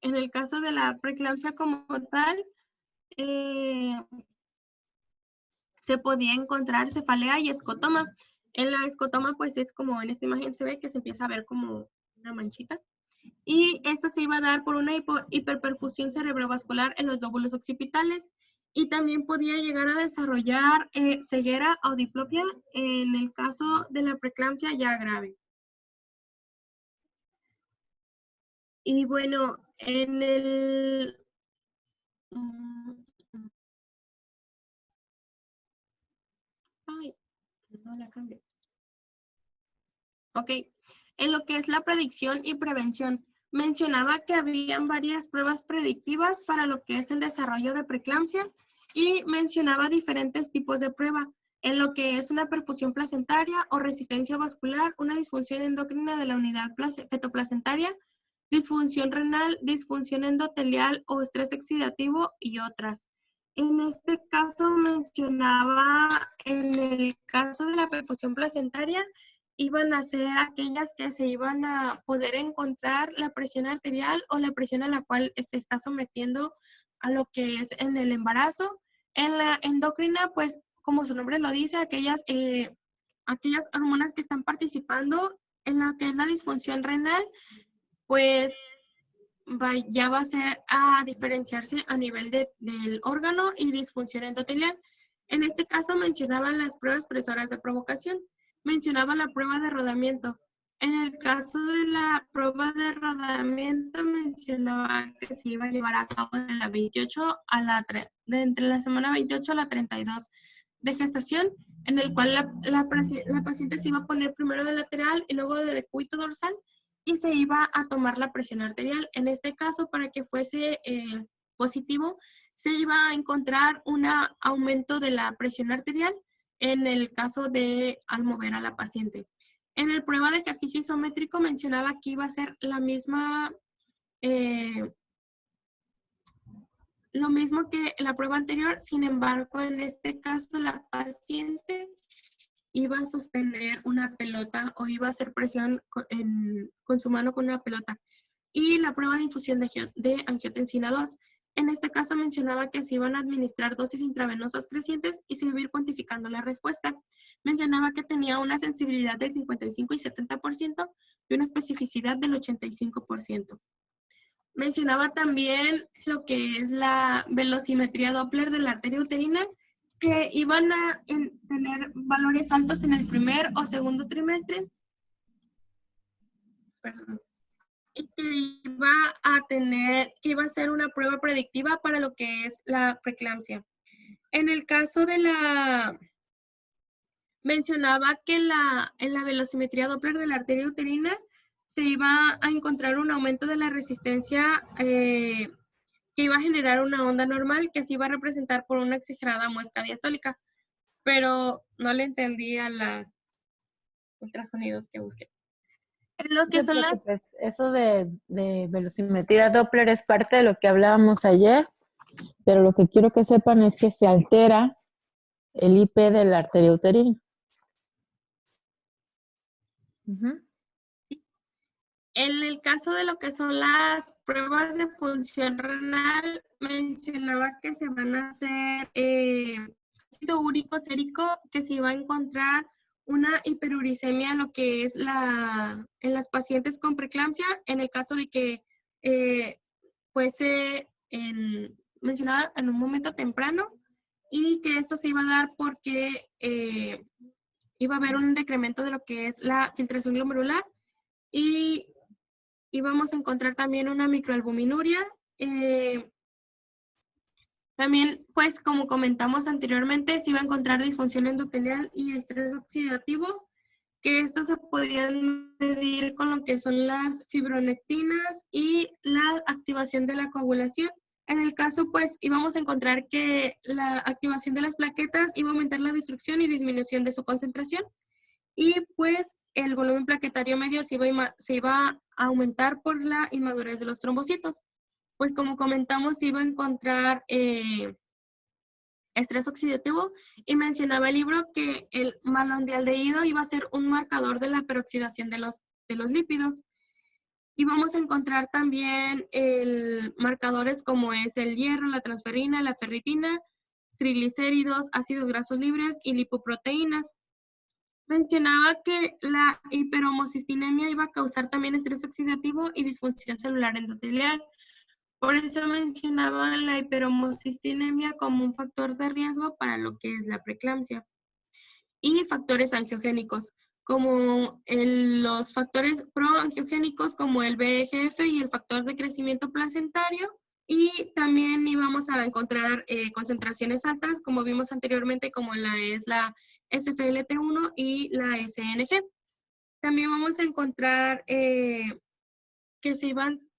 en el caso de la preeclampsia como tal, se podía encontrar cefalea y escotoma. En la escotoma pues es como en esta imagen se ve que se empieza a ver como una manchita. Y esto se iba a dar por una hiperperfusión cerebrovascular en los lóbulos occipitales y también podía llegar a desarrollar ceguera o diplopia en el caso de la preeclampsia ya grave. Y bueno, en el... Ay, no la cambié. Ok, en lo que es la predicción y prevención, mencionaba que habían varias pruebas predictivas para lo que es el desarrollo de preeclampsia y mencionaba diferentes tipos de prueba, en lo que es una perfusión placentaria o resistencia vascular, una disfunción endocrina de la unidad fetoplacentaria, disfunción renal, disfunción endotelial o estrés oxidativo y otras. En este caso mencionaba, en el caso de la perfusión placentaria, iban a ser aquellas que se iban a poder encontrar la presión arterial o la presión a la cual se está sometiendo a lo que es en el embarazo. En la endocrina, pues, como su nombre lo dice, aquellas hormonas que están participando en la que es la disfunción renal, pues ya va a ser a diferenciarse a nivel del órgano y disfunción endotelial. En este caso mencionaban las pruebas presoras de provocación, mencionaba la prueba de rodamiento. En el caso de la prueba de rodamiento mencionaba que se iba a llevar a cabo de la 28 a de entre la semana 28 a la 32 de gestación, en el cual la paciente se iba a poner primero de lateral y luego de decúbito dorsal y se iba a tomar la presión arterial. En este caso, para que fuese positivo, se iba a encontrar un aumento de la presión arterial en el caso de al mover a la paciente. En el prueba de ejercicio isométrico mencionaba que iba a ser la misma, lo mismo que la prueba anterior, sin embargo, en este caso la paciente iba a sostener una pelota o iba a hacer presión con su mano con una pelota. Y la prueba de infusión de angiotensina 2. En este caso mencionaba que se iban a administrar dosis intravenosas crecientes y se iba a ir cuantificando la respuesta. Mencionaba que tenía una sensibilidad del 55 y 70% y una especificidad del 85%. Mencionaba también lo que es la velocimetría Doppler de la arteria uterina, que iban a tener valores altos en el primer o segundo trimestre. Perdón. Y que iba a ser una prueba predictiva para lo que es la preeclampsia. En el caso de mencionaba que en la velocimetría Doppler de la arteria uterina se iba a encontrar un aumento de la resistencia que iba a generar una onda normal que se iba a representar por una exagerada muesca diastólica, pero no le entendí a los ultrasonidos que busqué. Lo que son las... Eso de velocimetría Doppler es parte de lo que hablábamos ayer, pero lo que quiero que sepan es que se altera el IP de la arteria uterina. En el caso de lo que son las pruebas de función renal, mencionaba que se van a hacer ácido úrico sérico, que se iba a encontrar una hiperuricemia, lo que es en las pacientes con preeclampsia, en el caso de que fuese mencionada en un momento temprano, y que esto se iba a dar porque iba a haber un decremento de lo que es la filtración glomerular y íbamos a encontrar también una microalbuminuria. También, pues, como comentamos anteriormente, se iba a encontrar disfunción endotelial y estrés oxidativo, que estos se podían medir con lo que son las fibronectinas y la activación de la coagulación. En el caso, pues, íbamos a encontrar que la activación de las plaquetas iba a aumentar la destrucción y disminución de su concentración. Y, pues, el volumen plaquetario medio se iba a aumentar por la inmadurez de los trombocitos. Pues, como comentamos, se iba a encontrar estrés oxidativo y mencionaba el libro que el malondialdehído iba a ser un marcador de la peroxidación de los lípidos. Y vamos a encontrar también marcadores como es el hierro, la transferrina, la ferritina, triglicéridos, ácidos grasos libres y lipoproteínas. Mencionaba que la hiperhomocistinemia iba a causar también estrés oxidativo y disfunción celular endotelial. Por eso mencionaba la hiperhomocistinemia como un factor de riesgo para lo que es la preeclampsia. Y factores angiogénicos, como los factores proangiogénicos como el VEGF y el factor de crecimiento placentario. Y también íbamos a encontrar concentraciones altas, como vimos anteriormente, como es la SFLT1 y la SNG. También vamos a encontrar que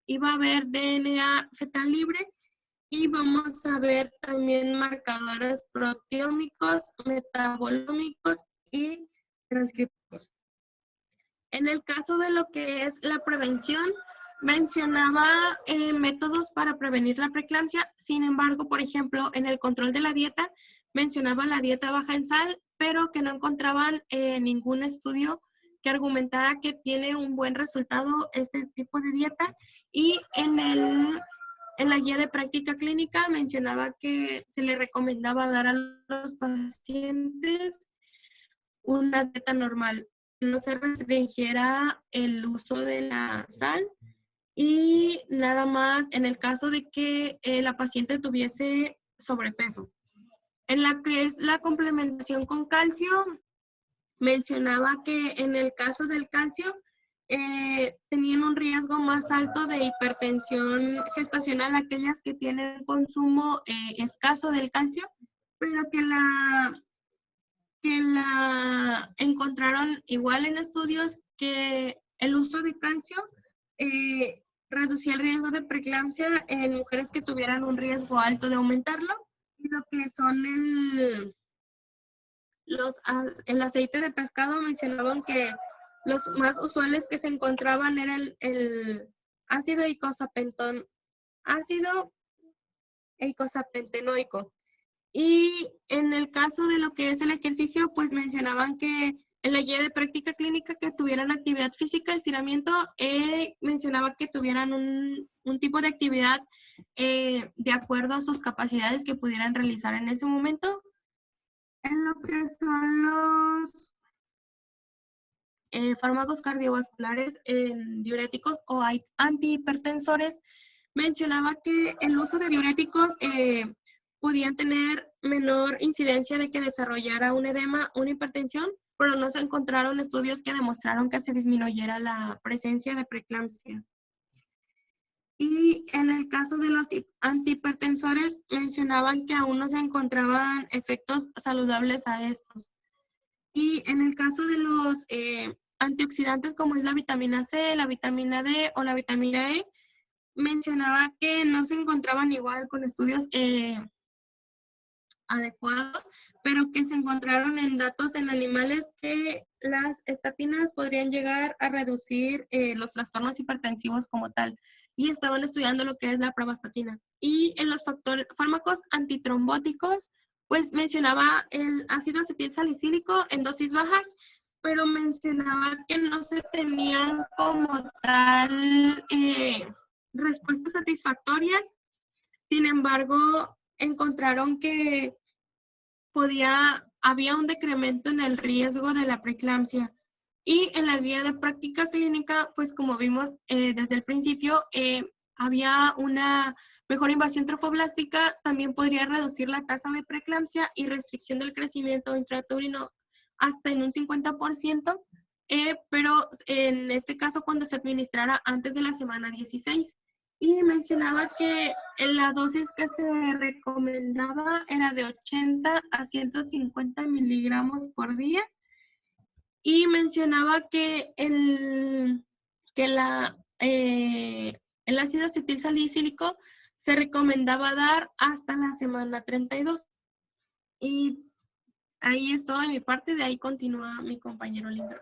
iba a haber DNA fetal libre y vamos a ver también marcadores proteómicos, metabolómicos y transcriptos. En el caso de lo que es la prevención, mencionaba métodos para prevenir la preeclampsia. Sin embargo, por ejemplo, en el control de la dieta, mencionaba la dieta baja en sal, pero que no encontraban ningún estudio que argumentara que tiene un buen resultado este tipo de dieta. Y en la guía de práctica clínica mencionaba que se le recomendaba dar a los pacientes una dieta normal, no se restringiera el uso de la sal y nada más en el caso de que la paciente tuviese sobrepeso. En la que es la complementación con calcio, mencionaba que en el caso del calcio tenían un riesgo más alto de hipertensión gestacional aquellas que tienen consumo escaso del calcio, pero que la encontraron igual en estudios que el uso de calcio reducía el riesgo de preeclampsia en mujeres que tuvieran un riesgo alto de aumentarlo. Y lo que son el aceite de pescado, mencionaban que los más usuales que se encontraban era el ácido eicosapentenoico. Y en el caso de lo que es el ejercicio, pues mencionaban que en la guía de práctica clínica que tuvieran actividad física, estiramiento, mencionaba que tuvieran un tipo de actividad de acuerdo a sus capacidades que pudieran realizar en ese momento. En lo que son los fármacos cardiovasculares, diuréticos o antihipertensores, mencionaba que el uso de diuréticos podían tener menor incidencia de que desarrollara un edema, una hipertensión, pero no se encontraron estudios que demostraron que se disminuyera la presencia de preeclampsia. Y en el caso de los antihipertensores, mencionaban que aún no se encontraban efectos saludables a estos. Y en el caso de los antioxidantes, como es la vitamina C, la vitamina D o la vitamina E, mencionaba que no se encontraban igual con estudios adecuados, pero que se encontraron en datos en animales que las estatinas podrían llegar a reducir los trastornos hipertensivos como tal. Y estaban estudiando lo que es la pravastatina. Y en los fármacos antitrombóticos, pues mencionaba el ácido acetilsalicílico en dosis bajas, pero mencionaba que no se tenían como tal respuestas satisfactorias. Sin embargo, encontraron que había un decremento en el riesgo de la preeclampsia. Y en la guía de práctica clínica, pues como vimos desde el principio, había una mejor invasión trofoblástica, también podría reducir la tasa de preeclampsia y restricción del crecimiento intrauterino hasta en un 50%, pero en este caso cuando se administrara antes de la semana 16. Y mencionaba que la dosis que se recomendaba era de 80 a 150 miligramos por día. Y mencionaba que el ácido acetilsalicílico se recomendaba dar hasta la semana 32. Y ahí es todo de mi parte, de ahí continúa mi compañero Lindro.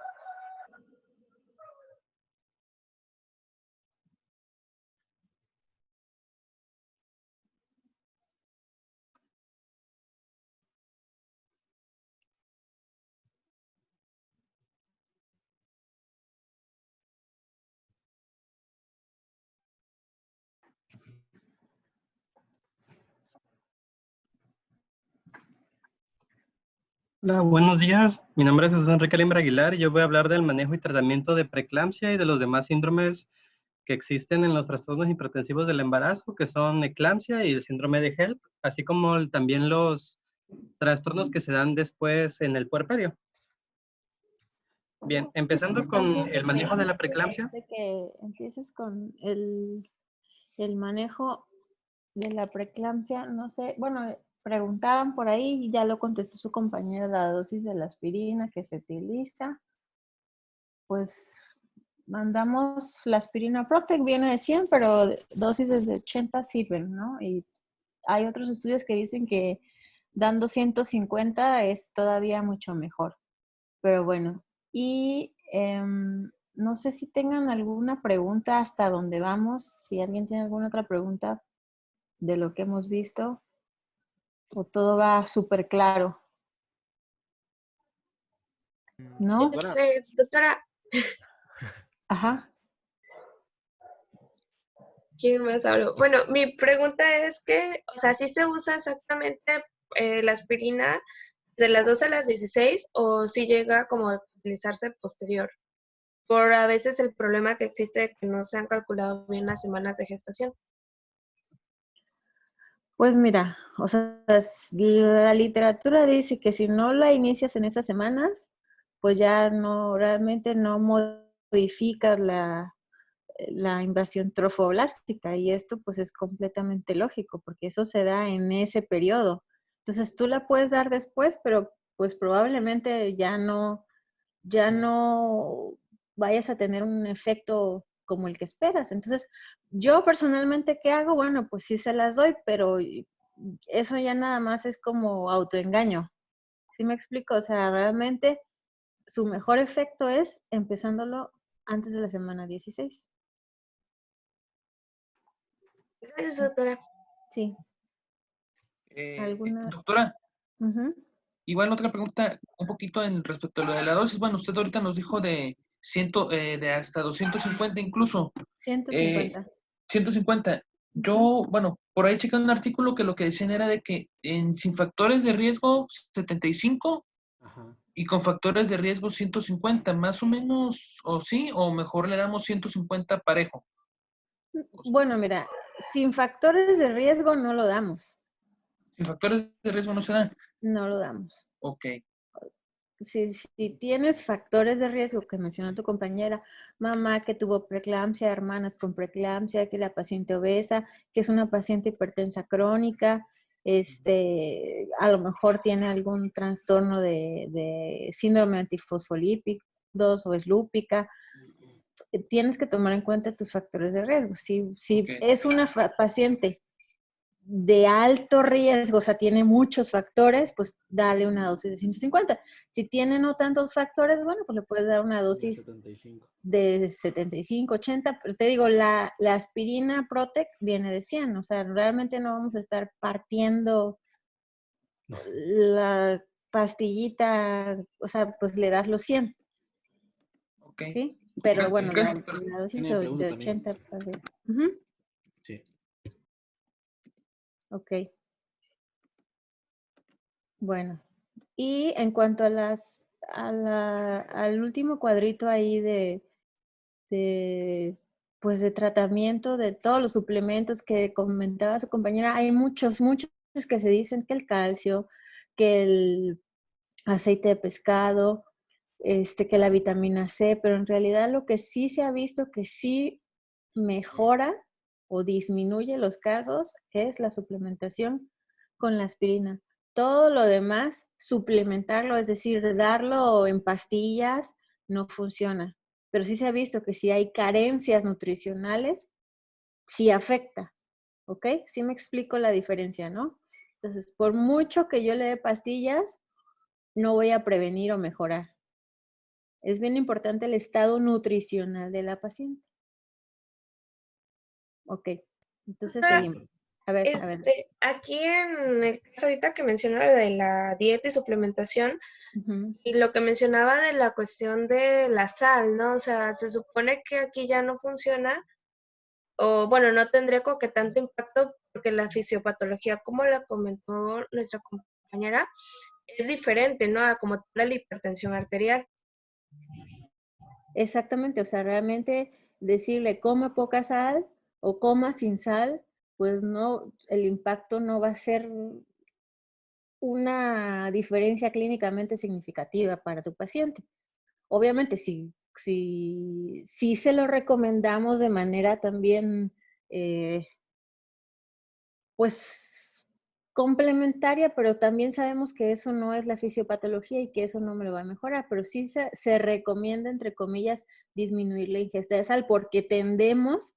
Hola, buenos días. Mi nombre es Jesús Enrique Limbra Aguilar y yo voy a hablar del manejo y tratamiento de preeclampsia y de los demás síndromes que existen en los trastornos hipertensivos del embarazo, que son eclampsia y el síndrome de HELP, así como también los trastornos que se dan después en el puerperio. Bien, empezando con el manejo de la preeclampsia. De que empieces con el manejo de la preeclampsia, no sé, bueno, preguntaban por ahí y ya lo contestó su compañera, la dosis de la aspirina que se utiliza. Pues mandamos la aspirina Protec, viene de 100, pero dosis de 80 sirven, ¿no? Y hay otros estudios que dicen que dando 150 es todavía mucho mejor. Pero bueno, y no sé si tengan alguna pregunta hasta dónde vamos, si alguien tiene alguna otra pregunta de lo que hemos visto, o todo va súper claro, ¿no? Doctora, Ajá. ¿quién más habló? Bueno, mi pregunta es que, o sea, ¿sí se usa exactamente la aspirina de las 12 a las 16 o si llega como a utilizarse posterior? Por a veces el problema que existe que no se han calculado bien las semanas de gestación. Pues mira, o sea, la literatura dice que si no la inicias en esas semanas, pues ya no, realmente no modificas la invasión trofoblástica y esto pues es completamente lógico porque eso se da en ese periodo. Entonces tú la puedes dar después, pero pues probablemente ya no vayas a tener un efecto como el que esperas. Entonces, yo personalmente, ¿qué hago? Bueno, pues sí se las doy, pero eso ya nada más es como autoengaño. ¿Sí me explico? O sea, realmente su mejor efecto es empezándolo antes de la semana 16. Gracias, doctora. Sí. ¿Alguna? Doctora, Ujú. igual otra pregunta un poquito en respecto a lo de la dosis. Bueno, usted ahorita nos dijo de hasta 250 incluso. 150. 150. Yo, bueno, por ahí chequé un artículo que lo que decían era de que sin factores de riesgo 75 Ajá. y con factores de riesgo 150, más o menos, o sí, o mejor le damos 150 parejo. Bueno, mira, sin factores de riesgo no lo damos. Sin factores de riesgo no se dan. No lo damos. Ok. Si tienes factores de riesgo que mencionó tu compañera, mamá que tuvo preeclampsia, hermanas con preeclampsia, que la paciente obesa, que es una paciente hipertensa crónica, a lo mejor tiene algún trastorno de síndrome antifosfolípidos o es lúpica, tienes que tomar en cuenta tus factores de riesgo. Si Ok. es una paciente de alto riesgo, o sea, tiene muchos factores, pues dale una dosis de 150. Si tiene no tantos factores, bueno, pues le puedes dar una dosis 75. de 75, 80, pero te digo, la aspirina Protec viene de 100, o sea, realmente no vamos a estar partiendo la pastillita, o sea, pues le das los 100, Ok. ¿sí? Pero bueno, Gracias, la doctora. dosis Tiene pregunta de también. 80 para arriba. Ujú. Sí. Ok. Bueno, y en cuanto a al último cuadrito ahí de pues de tratamiento, de todos los suplementos que comentaba su compañera, hay muchos que se dicen que el calcio, que el aceite de pescado, que la vitamina C, pero en realidad lo que sí se ha visto que sí mejora o disminuye los casos es la suplementación con la aspirina. Todo lo demás, suplementarlo, es decir, darlo en pastillas, no funciona. Pero sí se ha visto que si hay carencias nutricionales, sí afecta, ¿ok? Sí me explico la diferencia, ¿no? Entonces, por mucho que yo le dé pastillas, no voy a prevenir o mejorar. Es bien importante el estado nutricional de la paciente. Ok, entonces Doctora, seguimos. A ver. aquí en el caso ahorita que menciona lo de la dieta y suplementación, Ujú. y lo que mencionaba de la cuestión de la sal, ¿no? O sea, se supone que aquí ya no funciona, o bueno, no tendría como que tanto impacto porque la fisiopatología, como la comentó nuestra compañera, es diferente, ¿no? A como la hipertensión arterial. Exactamente, o sea, realmente decirle coma poca sal o coma sin sal, pues no, el impacto no va a ser una diferencia clínicamente significativa para tu paciente. Obviamente, si se lo recomendamos de manera también, pues, complementaria, pero también sabemos que eso no es la fisiopatología y que eso no me lo va a mejorar, pero sí se recomienda, entre comillas, disminuir la ingesta de sal porque tendemos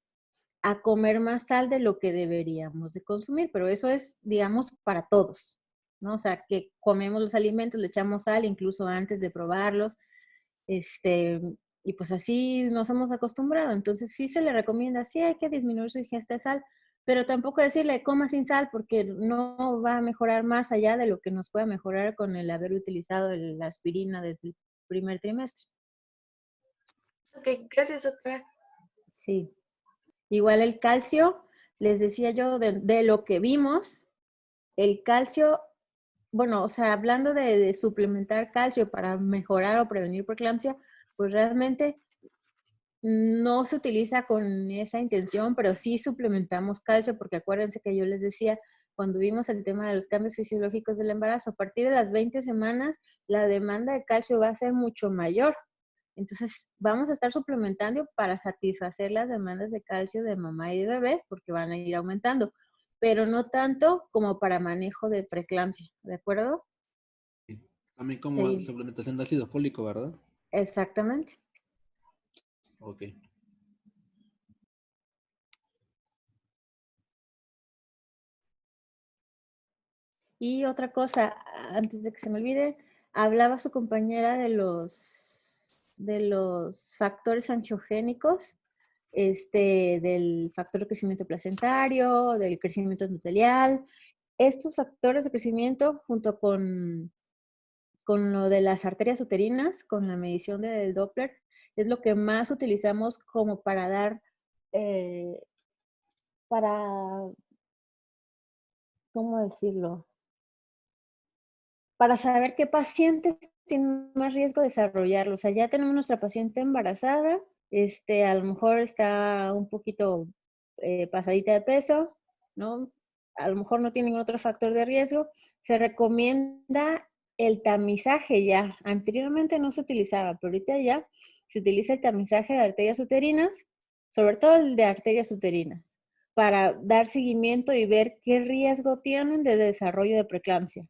a comer más sal de lo que deberíamos de consumir, pero eso es, digamos, para todos, ¿no? O sea, que comemos los alimentos, le echamos sal incluso antes de probarlos, y pues así nos hemos acostumbrado. Entonces sí se le recomienda, sí hay que disminuir su ingesta de sal, pero tampoco decirle coma sin sal porque no va a mejorar más allá de lo que nos pueda mejorar con el haber utilizado la aspirina desde el primer trimestre. Ok, gracias, doctora. Sí. Igual el calcio, les decía yo, de lo que vimos, el calcio, bueno, o sea, hablando de suplementar calcio para mejorar o prevenir preeclampsia, pues realmente no se utiliza con esa intención, pero sí suplementamos calcio, porque acuérdense que yo les decía, cuando vimos el tema de los cambios fisiológicos del embarazo, a partir de las 20 semanas, la demanda de calcio va a ser mucho mayor. Entonces, vamos a estar suplementando para satisfacer las demandas de calcio de mamá y de bebé, porque van a ir aumentando, pero no tanto como para manejo de preeclampsia, ¿de acuerdo? También como Sí, suplementación de ácido fólico, ¿verdad? exactamente. Ok. Y otra cosa, antes de que se me olvide, hablaba su compañera de los factores angiogénicos, del factor de crecimiento placentario, del crecimiento endotelial. Estos factores de crecimiento, junto con lo de las arterias uterinas, con la medición del Doppler, es lo que más utilizamos como para dar, para, ¿cómo decirlo? Para saber qué pacientes tienen más riesgo de desarrollarlo. O sea, ya tenemos nuestra paciente embarazada, a lo mejor está un poquito pasadita de peso, ¿no? A lo mejor no tiene ningún otro factor de riesgo. Se recomienda el tamizaje ya. Anteriormente no se utilizaba, pero ahorita ya se utiliza el tamizaje de arterias uterinas, sobre todo el de arterias uterinas, para dar seguimiento y ver qué riesgo tienen de desarrollo de preeclampsia.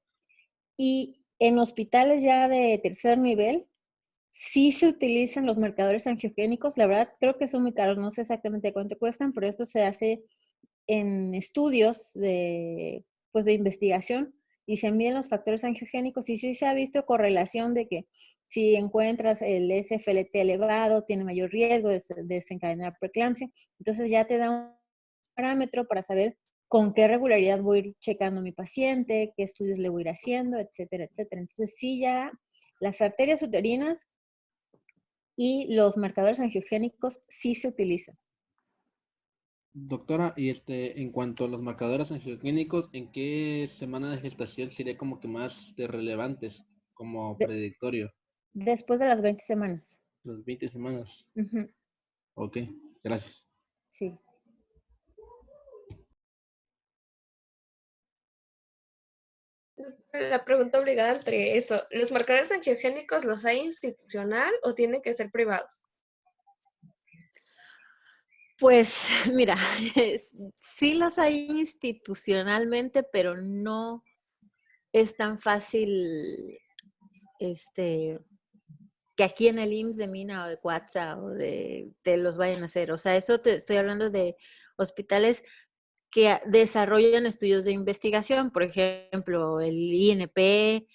Y en hospitales ya de tercer nivel, sí se utilizan los marcadores angiogénicos. La verdad, creo que son muy caros. No sé exactamente cuánto cuestan, pero esto se hace en estudios pues de investigación y se envían los factores angiogénicos y sí se ha visto correlación de que si encuentras el SFLT elevado, tiene mayor riesgo de desencadenar preeclampsia. Entonces ya te da un parámetro para saber con qué regularidad voy a ir checando a mi paciente, qué estudios le voy a ir haciendo, etcétera, etcétera. Entonces sí ya las arterias uterinas y los marcadores angiogénicos sí se utilizan. Doctora, y en cuanto a los marcadores angiogénicos, ¿en qué semana de gestación sería como que más relevantes como De- predictorio? después de las 20 semanas. Las 20 semanas. Ujú. Ok, gracias. Sí. La pregunta obligada entre eso, ¿los marcadores angiogénicos los hay institucional o tienen que ser privados? Pues mira, sí los hay institucionalmente, pero no es tan fácil que aquí en el IMSS de Mina o de Cuatza o te los vayan a hacer. O sea, eso te estoy hablando de hospitales que desarrollan estudios de investigación, por ejemplo, el INP,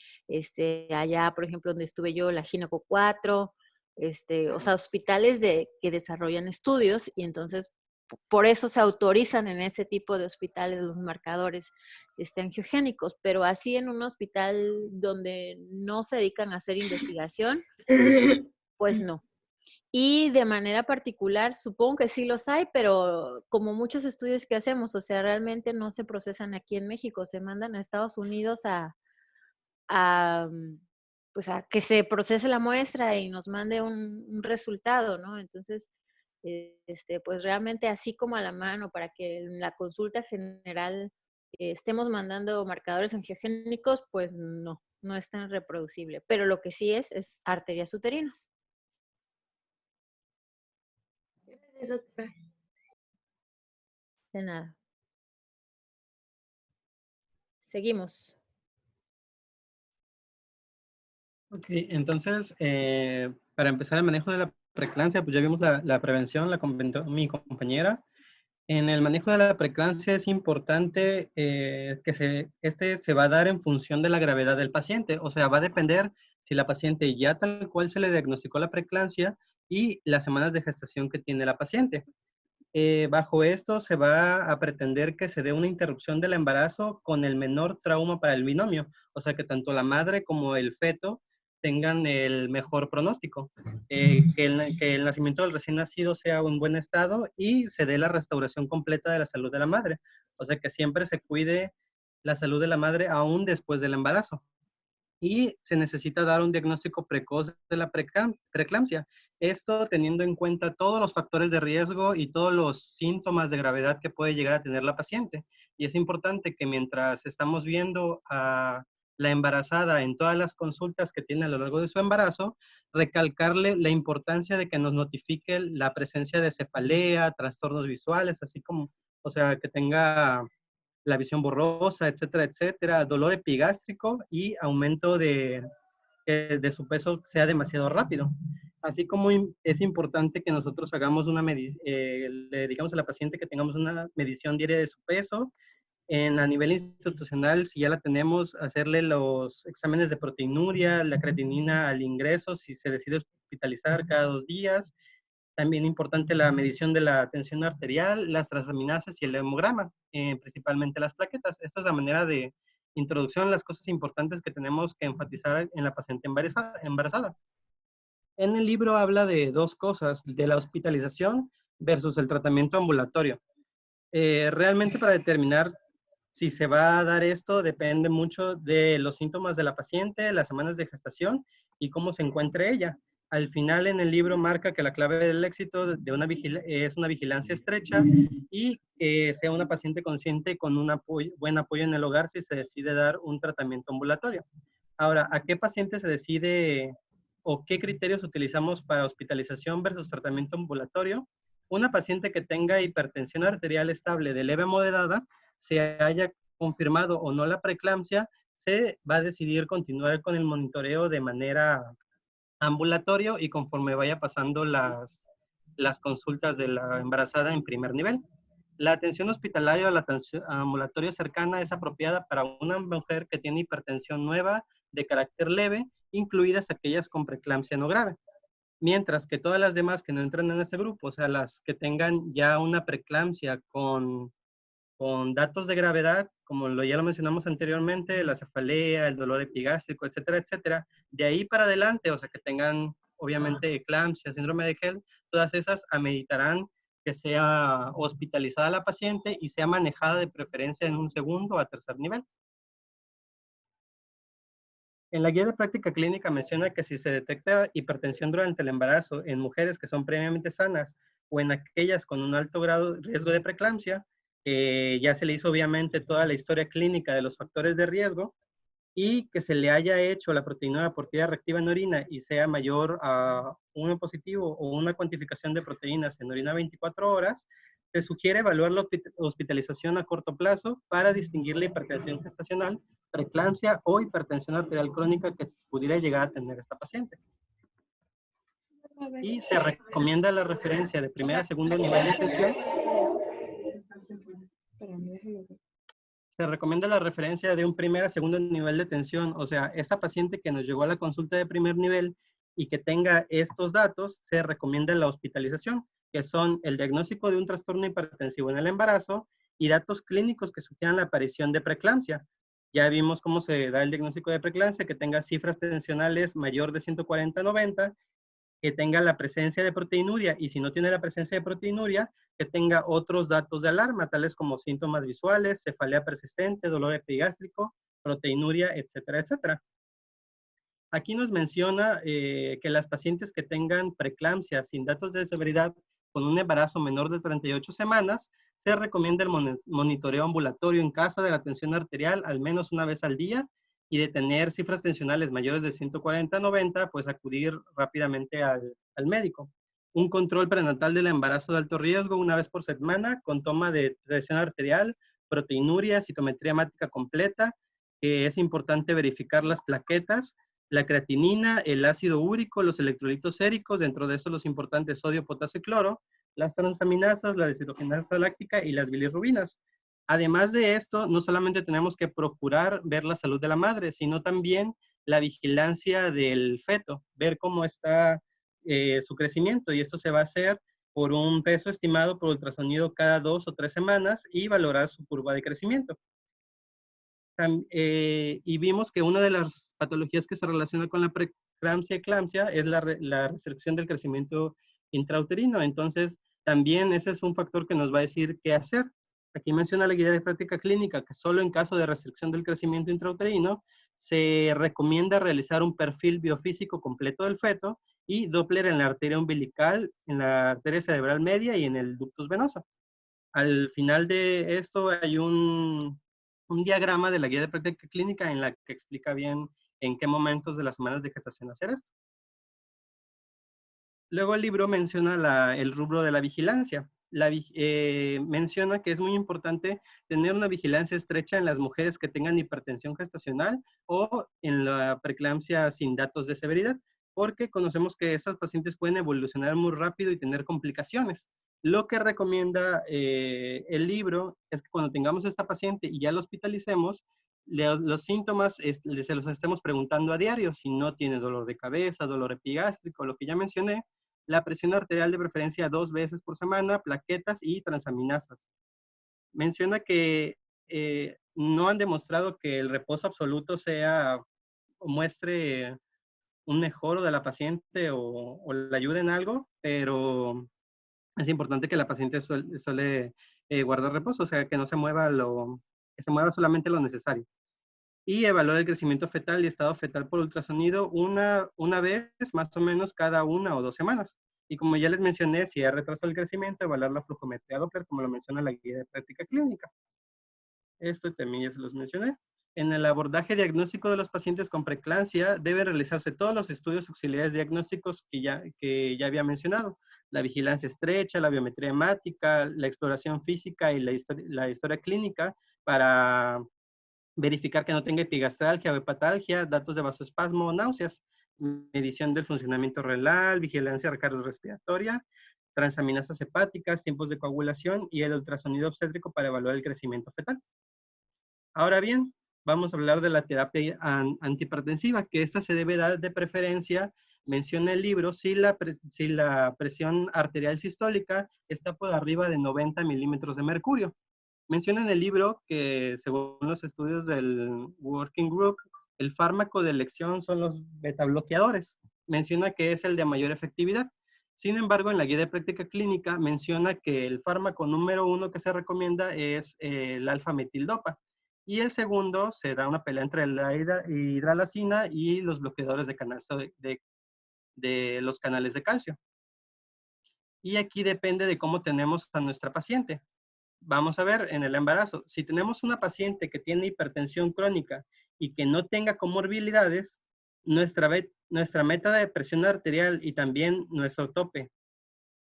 allá, por ejemplo, donde estuve yo, la Gineco 4, o sea, hospitales que desarrollan estudios y entonces por eso se autorizan en ese tipo de hospitales los marcadores angiogénicos, pero así en un hospital donde no se dedican a hacer investigación, pues no. Y de manera particular, supongo que sí los hay, pero como muchos estudios que hacemos, o sea, realmente no se procesan aquí en México, se mandan a Estados Unidos a, pues a que se procese la muestra y nos mande un resultado, ¿no? Entonces, pues realmente así como a la mano para que en la consulta general estemos mandando marcadores angiogénicos, pues no es tan reproducible. Pero lo que sí es arterias uterinas. Gracias, doctora. De nada. Seguimos. Ok, entonces, para empezar el manejo de la preeclampsia, pues ya vimos la prevención, la comentó mi compañera. En el manejo de la preeclampsia es importante que se va a dar en función de la gravedad del paciente. O sea, va a depender si la paciente ya tal cual se le diagnosticó la preeclampsia y las semanas de gestación que tiene la paciente. Bajo esto se va a pretender que se dé una interrupción del embarazo con el menor trauma para el binomio. O sea, que tanto la madre como el feto tengan el mejor pronóstico, que el nacimiento del recién nacido sea en buen estado y se dé la restauración completa de la salud de la madre. O sea, que siempre se cuide la salud de la madre aún después del embarazo. Y se necesita dar un diagnóstico precoz de la preeclampsia. Esto teniendo en cuenta todos los factores de riesgo y todos los síntomas de gravedad que puede llegar a tener la paciente. Y es importante que mientras estamos viendo a la embarazada en todas las consultas que tiene a lo largo de su embarazo, recalcarle la importancia de que nos notifique la presencia de cefalea, trastornos visuales, así como, o sea, que tenga la visión borrosa, etcétera, etcétera, dolor epigástrico y aumento de su peso sea demasiado rápido. Así como es importante que nosotros hagamos le digamos a la paciente que tengamos una medición diaria de su peso. A nivel institucional, si ya la tenemos, hacerle los exámenes de proteinuria, la creatinina al ingreso, si se decide hospitalizar cada 2 días. También importante la medición de la tensión arterial, las transaminasas y el hemograma, principalmente las plaquetas. Esta es la manera de introducción, las cosas importantes que tenemos que enfatizar en la paciente embarazada. En el libro habla de 2 cosas, de la hospitalización versus el tratamiento ambulatorio. Realmente para determinar si se va a dar esto depende mucho de los síntomas de la paciente, las semanas de gestación y cómo se encuentre ella. Al final en el libro marca que la clave del éxito es una vigilancia estrecha y que sea una paciente consciente con un buen apoyo en el hogar si se decide dar un tratamiento ambulatorio. Ahora, ¿a qué paciente se decide o qué criterios utilizamos para hospitalización versus tratamiento ambulatorio? Una paciente que tenga hipertensión arterial estable de leve a moderada, se haya confirmado o no la preeclampsia, se va a decidir continuar con el monitoreo de manera ambulatorio y conforme vaya pasando las consultas de la embarazada en primer nivel. La atención hospitalaria o la atención ambulatoria cercana es apropiada para una mujer que tiene hipertensión nueva de carácter leve, incluidas aquellas con preeclampsia no grave. Mientras que todas las demás que no entran en ese grupo, o sea, las que tengan ya una preeclampsia con datos de gravedad, como ya lo mencionamos anteriormente, la cefalea, el dolor epigástrico, etcétera, etcétera, de ahí para adelante, o sea, que tengan obviamente eclampsia, síndrome de Hell, todas esas ameritarán que sea hospitalizada la paciente y sea manejada de preferencia en un segundo a tercer nivel. En la guía de práctica clínica menciona que si se detecta hipertensión durante el embarazo en mujeres que son previamente sanas o en aquellas con un alto grado de riesgo de preeclampsia, ya se le hizo obviamente toda la historia clínica de los factores de riesgo, y que se le haya hecho la proteína porfirina reactiva en orina y sea mayor a 1 positivo o una cuantificación de proteínas en orina 24 horas, se sugiere evaluar la hospitalización a corto plazo para distinguir la hipertensión gestacional, preeclampsia o hipertensión arterial crónica que pudiera llegar a tener esta paciente. Y se recomienda la referencia de primer a segundo nivel de tensión. Se recomienda la referencia de un primer a segundo nivel de tensión, o sea, esta paciente que nos llegó a la consulta de primer nivel y que tenga estos datos, se recomienda la hospitalización, que son el diagnóstico de un trastorno hipertensivo en el embarazo y datos clínicos que sugieran la aparición de preeclampsia. Ya vimos cómo se da el diagnóstico de preeclampsia, que tenga cifras tensionales mayor de 140-90, que tenga la presencia de proteinuria, y si no tiene la presencia de proteinuria, que tenga otros datos de alarma, tales como síntomas visuales, cefalea persistente, dolor epigástrico, proteinuria, etcétera, etcétera. Aquí nos menciona que las pacientes que tengan preeclampsia sin datos de severidad con un embarazo menor de 38 semanas, se recomienda el monitoreo ambulatorio en casa de la tensión arterial al menos una vez al día, y de tener cifras tensionales mayores de 140-90, pues acudir rápidamente al médico. Un control prenatal del embarazo de alto riesgo una vez por semana, con toma de presión arterial, proteinuria, citometría hemática completa. Es importante verificar las plaquetas, la creatinina, el ácido úrico, los electrolitos séricos, dentro de eso los importantes sodio, potasio y cloro, las transaminasas, la deshidrogenasa láctica y las bilirrubinas. Además de esto, no solamente tenemos que procurar ver la salud de la madre, sino también la vigilancia del feto, ver cómo está su crecimiento, y esto se va a hacer por un peso estimado por ultrasonido cada 2 o 3 semanas y valorar su curva de crecimiento. Y vimos que una de las patologías que se relaciona con la preeclampsia y eclampsia es la restricción del crecimiento intrauterino. Entonces, también ese es un factor que nos va a decir qué hacer. Aquí menciona la guía de práctica clínica que solo en caso de restricción del crecimiento intrauterino se recomienda realizar un perfil biofísico completo del feto y Doppler en la arteria umbilical, en la arteria cerebral media y en el ductus venoso. Al final de esto hay un diagrama de la guía de práctica clínica en la que explica bien en qué momentos de las semanas de gestación hacer esto. Luego el libro menciona el rubro de la vigilancia. Menciona que es muy importante tener una vigilancia estrecha en las mujeres que tengan hipertensión gestacional o en la preeclampsia sin datos de severidad, porque conocemos que estas pacientes pueden evolucionar muy rápido y tener complicaciones. Lo que recomienda el libro es que cuando tengamos esta paciente y ya la hospitalicemos, los síntomas se los estemos preguntando a diario, si no tiene dolor de cabeza, dolor epigástrico, lo que ya mencioné, la presión arterial de preferencia 2 veces por semana, plaquetas y transaminasas. Menciona que no han demostrado que el reposo absoluto muestre un mejoro de la paciente o le ayude en algo, pero es importante que la paciente suele guardar reposo, o sea, que no se mueva que se mueva solamente lo necesario. Y evaluar el crecimiento fetal y estado fetal por ultrasonido una vez más o menos cada 1 o 2 semanas. Y como ya les mencioné, si hay retraso del crecimiento, evaluar la flujometría Doppler, como lo menciona la guía de práctica clínica. Esto también ya se los mencioné. En el abordaje diagnóstico de los pacientes con preeclampsia, deben realizarse todos los estudios auxiliares diagnósticos que ya había mencionado. La vigilancia estrecha, la biometría hemática, la exploración física y la historia clínica para verificar que no tenga epigastralgia o hepatalgia, datos de vasoespasmo o náuseas, medición del funcionamiento renal, vigilancia cardiorrespiratoria, transaminasas hepáticas, tiempos de coagulación y el ultrasonido obstétrico para evaluar el crecimiento fetal. Ahora bien, vamos a hablar de la terapia antihipertensiva, que esta se debe dar de preferencia, menciona el libro, si la presión arterial sistólica está por arriba de 90 milímetros de mercurio. Menciona en el libro que, según los estudios del Working Group, el fármaco de elección son los betabloqueadores. Menciona que es el de mayor efectividad. Sin embargo, en la guía de práctica clínica menciona que el fármaco número 1 que se recomienda es el alfa-metildopa. Y el segundo se da una pelea entre la hidralacina y los bloqueadores de los canales de calcio. Y aquí depende de cómo tenemos a nuestra paciente. Vamos a ver en el embarazo. Si tenemos una paciente que tiene hipertensión crónica y que no tenga comorbilidades, nuestra meta de presión arterial y también nuestro tope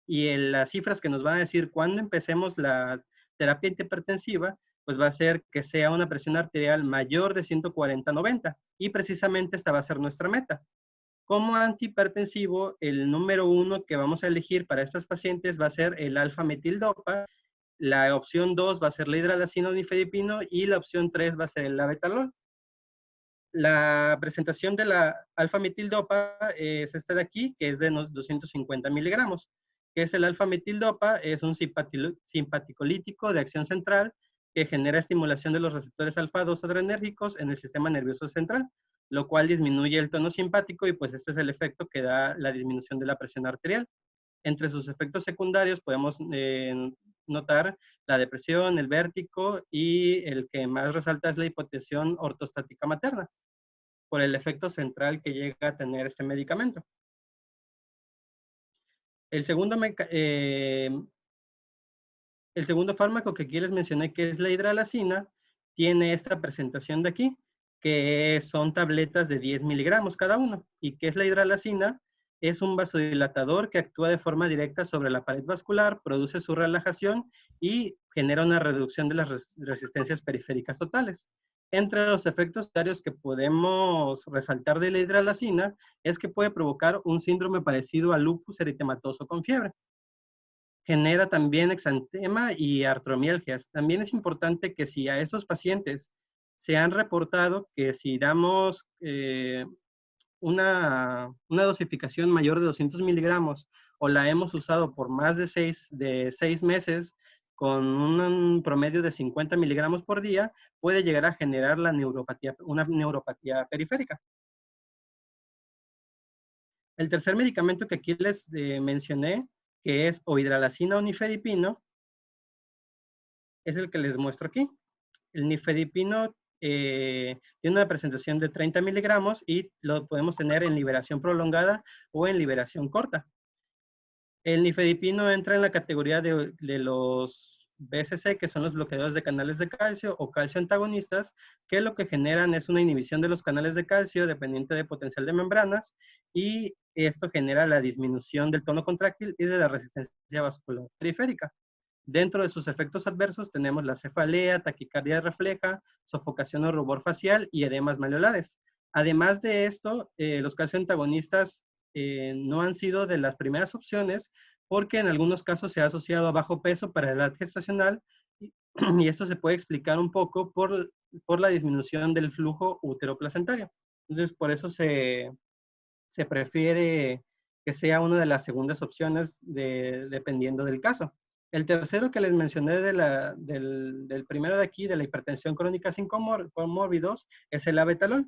y las cifras que nos van a decir cuándo empecemos la terapia antihipertensiva, pues va a ser que sea una presión arterial mayor de 140/90 y precisamente esta va a ser nuestra meta. Como antihipertensivo, el número 1 que vamos a elegir para estas pacientes va a ser el alfa-metildopa, la opción 2 va a ser la hidralazina o nifedipino y la opción 3 va a ser el labetalol. La presentación de la alfa-metildopa es esta de aquí, que es de 250 miligramos. ¿Qué es el alfa-metildopa? Es un simpaticolítico de acción central que genera estimulación de los receptores alfa-2 adrenérgicos en el sistema nervioso central, lo cual disminuye el tono simpático y pues este es el efecto que da la disminución de la presión arterial. Entre sus efectos secundarios podemos notar la depresión, el vértigo y el que más resalta es la hipotensión ortostática materna, por el efecto central que llega a tener este medicamento. El segundo fármaco que aquí les mencioné, que es la hidralazina, tiene esta presentación de aquí, que son tabletas de 10 miligramos cada uno. ¿Y qué es la hidralazina? Es un vasodilatador que actúa de forma directa sobre la pared vascular, produce su relajación y genera una reducción de las resistencias periféricas totales. Entre los efectos secundarios que podemos resaltar de la hidralazina es que puede provocar un síndrome parecido al lupus eritematoso con fiebre. Genera también exantema y artromialgias. También es importante que si a esos pacientes se han reportado que si damos una dosificación mayor de 200 miligramos o la hemos usado por más de 6 meses con un promedio de 50 miligramos por día, puede llegar a generar una neuropatía periférica. El tercer medicamento que aquí les mencioné, que es o hidralazina o nifedipino, es el que les muestro aquí. El nifedipino tiene una presentación de 30 miligramos y lo podemos tener en liberación prolongada o en liberación corta. El nifedipino entra en la categoría de los BCC, que son los bloqueadores de canales de calcio o calcio antagonistas, que lo que generan es una inhibición de los canales de calcio dependiente de potencial de membranas y esto genera la disminución del tono contráctil y de la resistencia vascular periférica. Dentro de sus efectos adversos tenemos la cefalea, taquicardia refleja, sofocación o rubor facial y edemas malleolares. Además de esto, los calcio antagonistas no han sido de las primeras opciones porque en algunos casos se ha asociado a bajo peso para la edad gestacional y esto se puede explicar un poco por la disminución del flujo uteroplacentario. Entonces, por eso se prefiere que sea una de las segundas opciones dependiendo del caso. El tercero que les mencioné del primero de aquí, de la hipertensión crónica sin comórbidos, es el labetalol.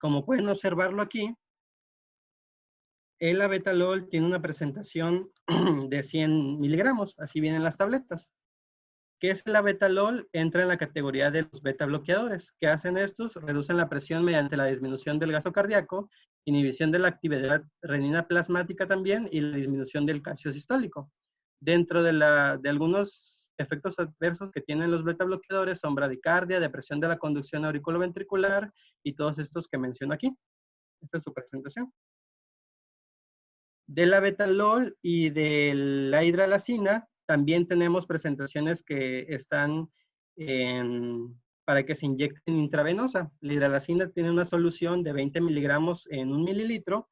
Como pueden observarlo aquí, el labetalol tiene una presentación de 100 miligramos, así vienen las tabletas. ¿Qué es el labetalol? Entra en la categoría de los beta bloqueadores. ¿Qué hacen estos? Reducen la presión mediante la disminución del gasto cardíaco, inhibición de la actividad renina plasmática también y la disminución del calcio sistólico. Dentro de algunos efectos adversos que tienen los beta bloqueadores son bradicardia, depresión de la conducción auriculoventricular y todos estos que menciono aquí. Esta es su presentación. Del labetalol y de la hidralazina también tenemos presentaciones que están para que se inyecten intravenosa. La hidralazina tiene una solución de 20 miligramos en 1 mililitro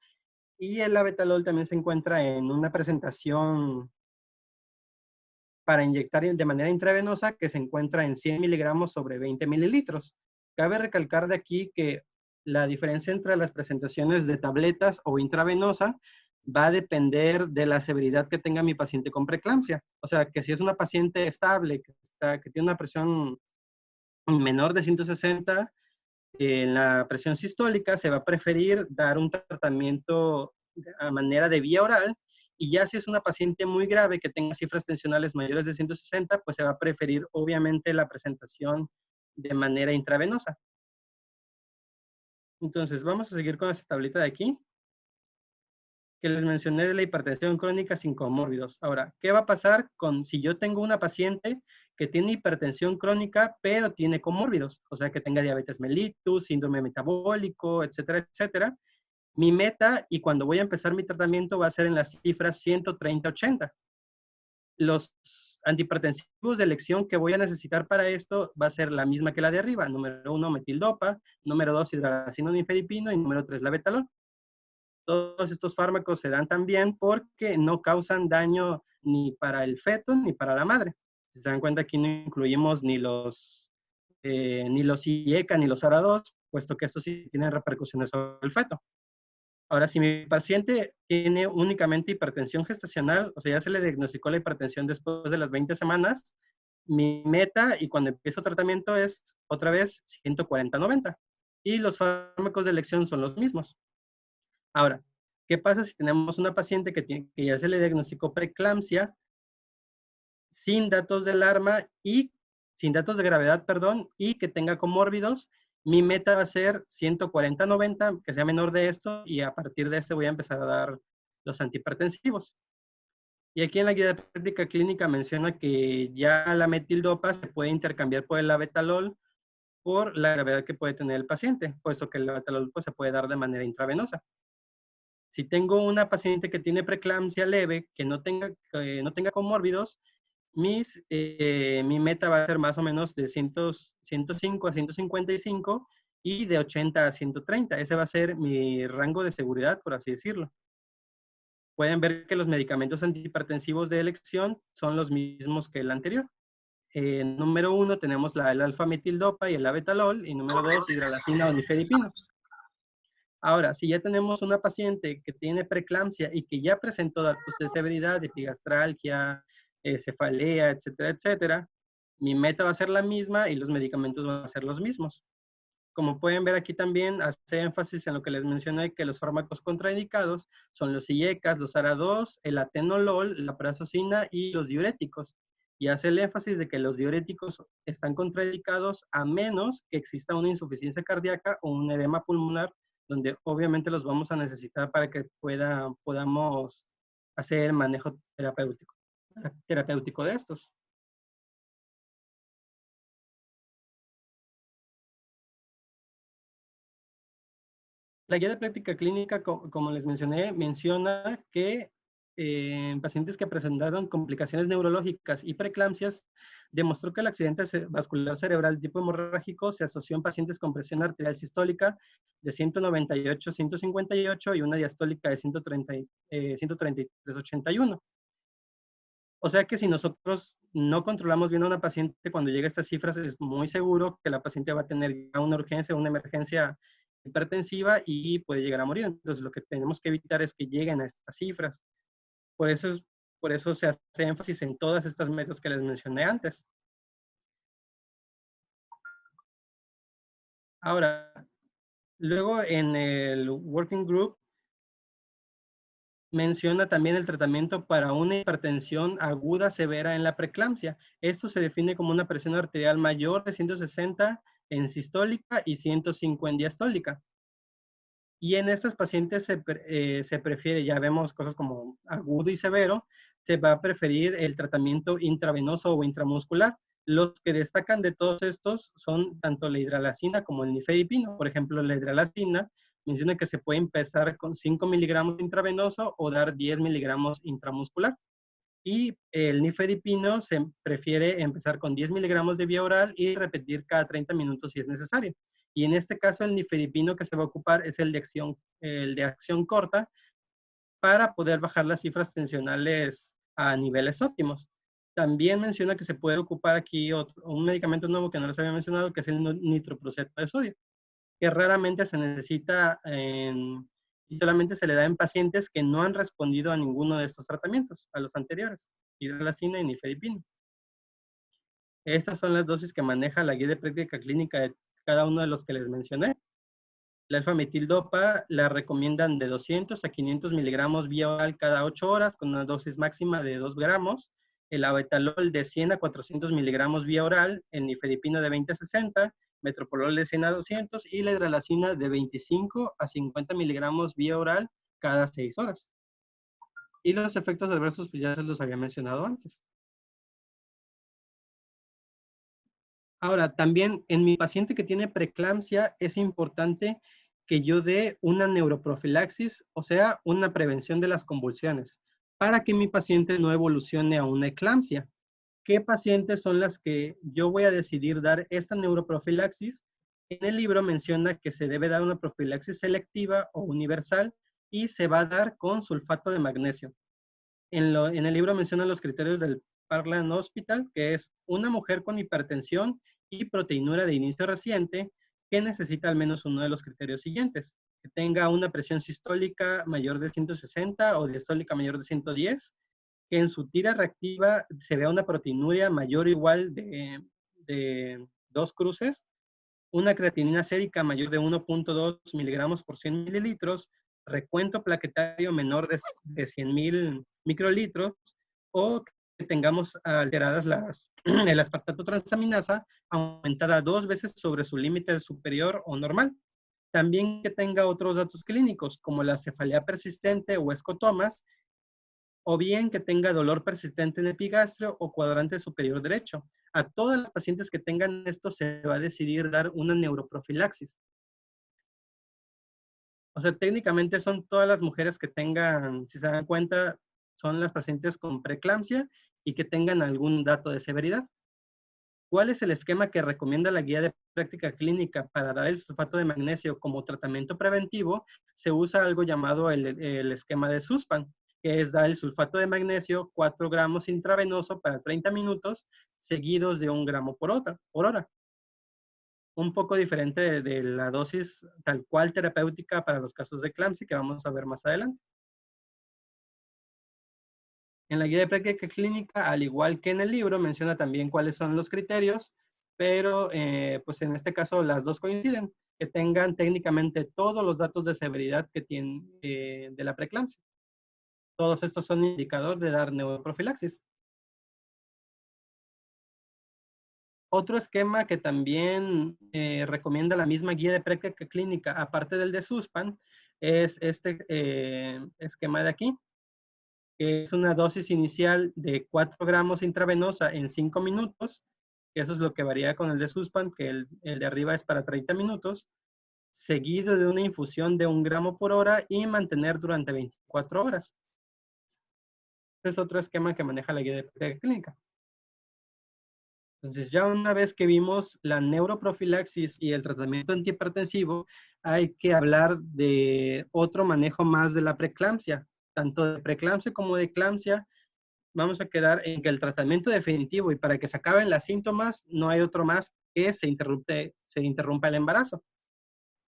y el labetalol también se encuentra en una presentación para inyectar de manera intravenosa que se encuentra en 100 miligramos sobre 20 mililitros. Cabe recalcar de aquí que la diferencia entre las presentaciones de tabletas o intravenosa va a depender de la severidad que tenga mi paciente con preeclampsia. O sea, que si es una paciente estable, que tiene una presión menor de 160, en la presión sistólica se va a preferir dar un tratamiento a manera de vía oral, y ya si es una paciente muy grave que tenga cifras tensionales mayores de 160, pues se va a preferir obviamente la presentación de manera intravenosa. Entonces, vamos a seguir con esta tablita de aquí, que les mencioné de la hipertensión crónica sin comórbidos. Ahora, ¿qué va a pasar si yo tengo una paciente que tiene hipertensión crónica, pero tiene comórbidos? O sea, que tenga diabetes mellitus, síndrome metabólico, etcétera, etcétera. Mi meta, y cuando voy a empezar mi tratamiento, va a ser en las cifras 130-80. Los antihipertensivos de elección que voy a necesitar para esto va a ser la misma que la de arriba. Número 1, metildopa. Número 2, hidralazina o nifedipino. Y número 3, labetalol. Todos estos fármacos se dan también porque no causan daño ni para el feto ni para la madre. Si se dan cuenta, aquí no incluimos ni los IECA ni los ARA2, puesto que estos sí tienen repercusiones sobre el feto. Ahora, si mi paciente tiene únicamente hipertensión gestacional, o sea, ya se le diagnosticó la hipertensión después de las 20 semanas, mi meta y cuando empiezo tratamiento es otra vez 140-90. Y los fármacos de elección son los mismos. Ahora, ¿qué pasa si tenemos una paciente que ya se le diagnosticó preeclampsia sin datos de alarma y sin datos de gravedad, perdón, y que tenga comórbidos? Mi meta va a ser 140-90, que sea menor de esto, y a partir de este voy a empezar a dar los antihipertensivos. Y aquí en la guía de práctica clínica menciona que ya la metildopa se puede intercambiar por el labetalol por la gravedad que puede tener el paciente, puesto que el labetalol pues, se puede dar de manera intravenosa. Si tengo una paciente que tiene preeclampsia leve, que no tenga comórbidos, mi meta va a ser más o menos de 105 a 155 y de 80 a 130. Ese va a ser mi rango de seguridad, por así decirlo. Pueden ver que los medicamentos antihipertensivos de elección son los mismos que el anterior. Número 1 tenemos el alfa-metildopa y el labetalol, y número 2, hidralazina o nifedipino. Ahora, si ya tenemos una paciente que tiene preeclampsia y que ya presentó datos de severidad, epigastralgia, cefalea, etcétera, etcétera, mi meta va a ser la misma y los medicamentos van a ser los mismos. Como pueden ver aquí también, hace énfasis en lo que les mencioné, que los fármacos contraindicados son los IECAS, los ARA2, el atenolol, la prazosina y los diuréticos. Y hace el énfasis de que los diuréticos están contraindicados a menos que exista una insuficiencia cardíaca o un edema pulmonar, donde obviamente los vamos a necesitar para que podamos hacer el manejo terapéutico de estos. La guía de práctica clínica, como les mencioné, menciona que en pacientes que presentaron complicaciones neurológicas y preeclampsias, demostró que el accidente vascular cerebral tipo hemorrágico se asoció en pacientes con presión arterial sistólica de 198-158 y una diastólica de 133-81. O sea que si nosotros no controlamos bien a una paciente cuando llega a estas cifras, es muy seguro que la paciente va a tener ya una urgencia, una emergencia hipertensiva y puede llegar a morir. Entonces, lo que tenemos que evitar es que lleguen a estas cifras. Por eso se hace énfasis en todas estas metas que les mencioné antes. Ahora, luego en el Working Group menciona también el tratamiento para una hipertensión aguda severa en la preeclampsia. Esto se define como una presión arterial mayor de 160 en sistólica y 105 en diastólica. Y en estas pacientes se prefiere, ya vemos cosas como agudo y severo, se va a preferir el tratamiento intravenoso o intramuscular. Los que destacan de todos estos son tanto la hidralazina como el nifedipino. Por ejemplo, la hidralazina menciona que se puede empezar con 5 miligramos intravenoso o dar 10 miligramos intramuscular. Y el nifedipino se prefiere empezar con 10 miligramos de vía oral y repetir cada 30 minutos si es necesario. Y en este caso el nifedipino que se va a ocupar es el de acción corta para poder bajar las cifras tensionales a niveles óptimos. También menciona que se puede ocupar aquí un medicamento nuevo que no les había mencionado, que es el nitropruseto de sodio, que raramente se necesita y solamente se le da en pacientes que no han respondido a ninguno de estos tratamientos, a los anteriores, hidralazina y nifedipino. Estas son las dosis que maneja la guía de práctica clínica de cada uno de los que les mencioné. La alfa-metildopa la recomiendan de 200 a 500 miligramos vía oral cada 8 horas con una dosis máxima de 2 gramos. El labetalol de 100 a 400 miligramos vía oral, el nifedipino de 20 a 60, metoprolol de 100 a 200 y la hidralazina de 25 a 50 miligramos vía oral cada 6 horas. Y los efectos adversos, pues ya se los había mencionado antes. Ahora, también en mi paciente que tiene preeclampsia es importante que yo dé una neuroprofilaxis, o sea, una prevención de las convulsiones, para que mi paciente no evolucione a una eclampsia. ¿Qué pacientes son las que yo voy a decidir dar esta neuroprofilaxis? En el libro menciona que se debe dar una profilaxis selectiva o universal y se va a dar con sulfato de magnesio. En el libro menciona los criterios del Parkland Hospital, que es una mujer con hipertensión y proteinura de inicio reciente que necesita al menos uno de los criterios siguientes: que tenga una presión sistólica mayor de 160 o diastólica mayor de 110, que en su tira reactiva se vea una proteinuria mayor o igual de 2 cruces, una creatinina sérica mayor de 1.2 miligramos por 100 mililitros, recuento plaquetario menor de 100.000 microlitros, o que tengamos alteradas el aspartato transaminasa aumentada 2 veces sobre su límite superior o normal. También que tenga otros datos clínicos como la cefalea persistente o escotomas, o bien que tenga dolor persistente en epigastrio o cuadrante superior derecho. A todas las pacientes que tengan esto se va a decidir dar una neuroprofilaxis. O sea, técnicamente son todas las mujeres que tengan, si se dan cuenta, son las pacientes con preeclampsia y que tengan algún dato de severidad. ¿Cuál es el esquema que recomienda la guía de práctica clínica para dar el sulfato de magnesio como tratamiento preventivo? Se usa algo llamado el esquema de Sussman, que es dar el sulfato de magnesio 4 gramos intravenoso para 30 minutos, seguidos de 1 gramo por hora. Un poco diferente de la dosis tal cual terapéutica para los casos de eclampsia que vamos a ver más adelante. En la guía de práctica clínica, al igual que en el libro, menciona también cuáles son los criterios, pero pues en este caso las dos coinciden, que tengan técnicamente todos los datos de severidad que tienen de la preeclampsia. Todos estos son indicador de dar neuroprofilaxis. Otro esquema que también recomienda la misma guía de práctica clínica, aparte del de Sussman, es este esquema de aquí, que es una dosis inicial de 4 gramos intravenosa en 5 minutos, que eso es lo que varía con el de Sussman, que el de arriba es para 30 minutos, seguido de una infusión de 1 gramo por hora y mantener durante 24 horas. Este es otro esquema que maneja la guía de práctica clínica. Entonces, ya una vez que vimos la neuroprofilaxis y el tratamiento antihipertensivo, hay que hablar de otro manejo más de la preeclampsia. Tanto de preeclampsia como de eclampsia, vamos a quedar en que el tratamiento definitivo y para que se acaben los síntomas, no hay otro más que se interrumpa el embarazo.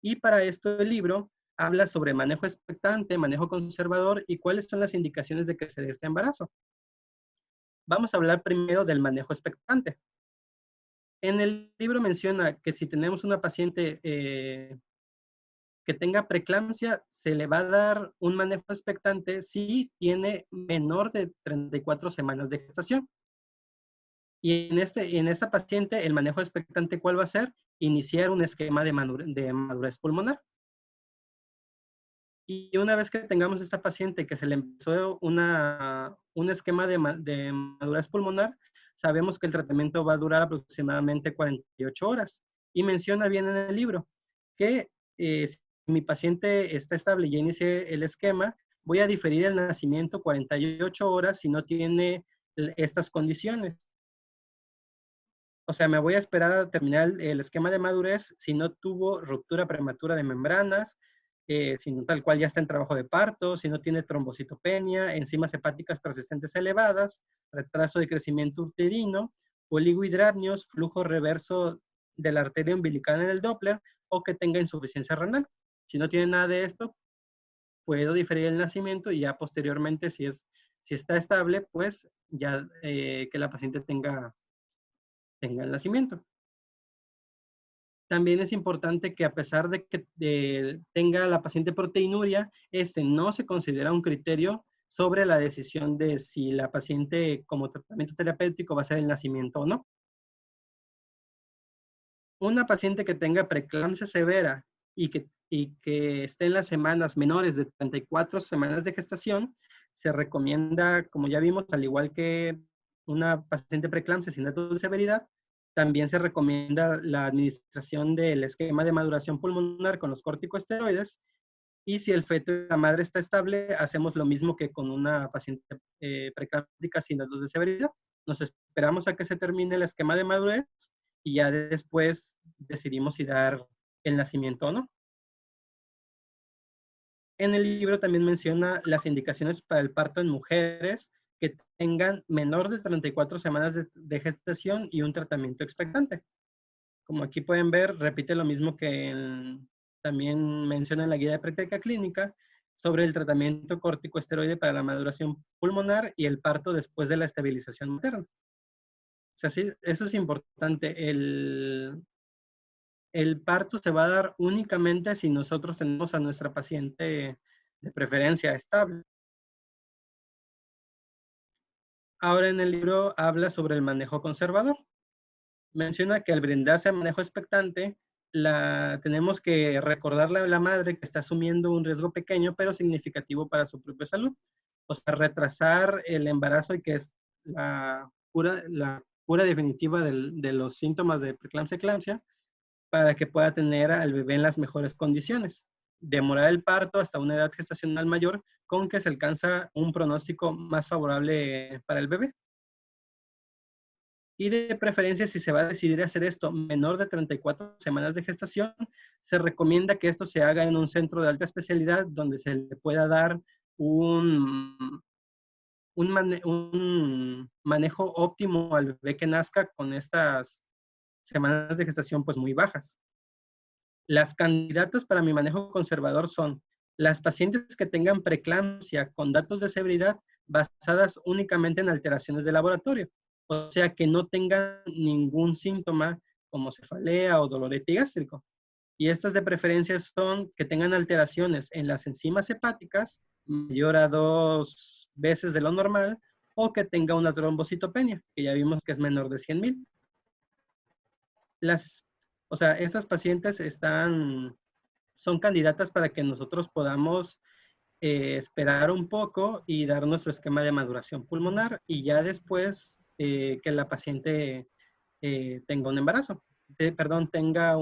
Y para esto el libro habla sobre manejo expectante, manejo conservador y cuáles son las indicaciones de que se dé este embarazo. Vamos a hablar primero del manejo expectante. En el libro menciona que si tenemos una paciente que tenga preeclampsia, se le va a dar un manejo expectante si tiene menor de 34 semanas de gestación. Y en esta paciente, el manejo expectante, ¿cuál va a ser? Iniciar un esquema de madurez pulmonar. Y una vez que tengamos esta paciente que se le empezó un esquema de madurez pulmonar, sabemos que el tratamiento va a durar aproximadamente 48 horas. Y menciona bien en el libro que si mi paciente está estable y ya inicié el esquema, voy a diferir el nacimiento 48 horas si no tiene estas condiciones. O sea, me voy a esperar a terminar el esquema de madurez si no tuvo ruptura prematura de membranas, si no tal cual ya está en trabajo de parto, si no tiene trombocitopenia, enzimas hepáticas persistentes elevadas, retraso de crecimiento uterino, oligohidramnios, flujo reverso de la arteria umbilical en el Doppler o que tenga insuficiencia renal. Si no tiene nada de esto, puedo diferir el nacimiento y ya posteriormente, si está estable, pues ya que la paciente tenga el nacimiento. También es importante que a pesar de que tenga la paciente proteinuria, no se considera un criterio sobre la decisión de si la paciente como tratamiento terapéutico va a ser el nacimiento o no. Una paciente que tenga preeclampsia severa y que esté en las semanas menores de 34 semanas de gestación, se recomienda, como ya vimos, al igual que una paciente preeclampsia sin datos de severidad, también se recomienda la administración del esquema de maduración pulmonar con los corticosteroides. Y si el feto y la madre está estable, hacemos lo mismo que con una paciente preeclámptica sin datos de severidad. Nos esperamos a que se termine el esquema de madurez y ya después decidimos si dar el nacimiento o no. En el libro también menciona las indicaciones para el parto en mujeres que tengan menor de 34 semanas de gestación y un tratamiento expectante. Como aquí pueden ver, repite lo mismo que también menciona en la guía de práctica clínica sobre el tratamiento corticosteroide para la maduración pulmonar y el parto después de la estabilización materna. O sea, sí, eso es importante. El parto se va a dar únicamente si nosotros tenemos a nuestra paciente de preferencia estable. Ahora en el libro habla sobre el manejo conservador. Menciona que al brindarse manejo expectante, tenemos que recordarle a la madre que está asumiendo un riesgo pequeño pero significativo para su propia salud. O sea, retrasar el embarazo y que es la cura definitiva de los síntomas de preeclampsia para que pueda tener al bebé en las mejores condiciones. Demorar el parto hasta una edad gestacional mayor con que se alcanza un pronóstico más favorable para el bebé. Y de preferencia, si se va a decidir hacer esto menor de 34 semanas de gestación, se recomienda que esto se haga en un centro de alta especialidad donde se le pueda dar un manejo óptimo al bebé que nazca con estas semanas de gestación pues muy bajas. Las candidatas para mi manejo conservador son las pacientes que tengan preeclampsia con datos de severidad basadas únicamente en alteraciones de laboratorio, o sea, que no tengan ningún síntoma como cefalea o dolor epigástrico. Y estas de preferencia son que tengan alteraciones en las enzimas hepáticas mayor a 2 veces de lo normal o que tenga una trombocitopenia, que ya vimos que es menor de 100,000. O sea, estas pacientes son candidatas para que nosotros podamos esperar un poco y dar nuestro esquema de maduración pulmonar y ya después que la paciente tenga un embarazo, tenga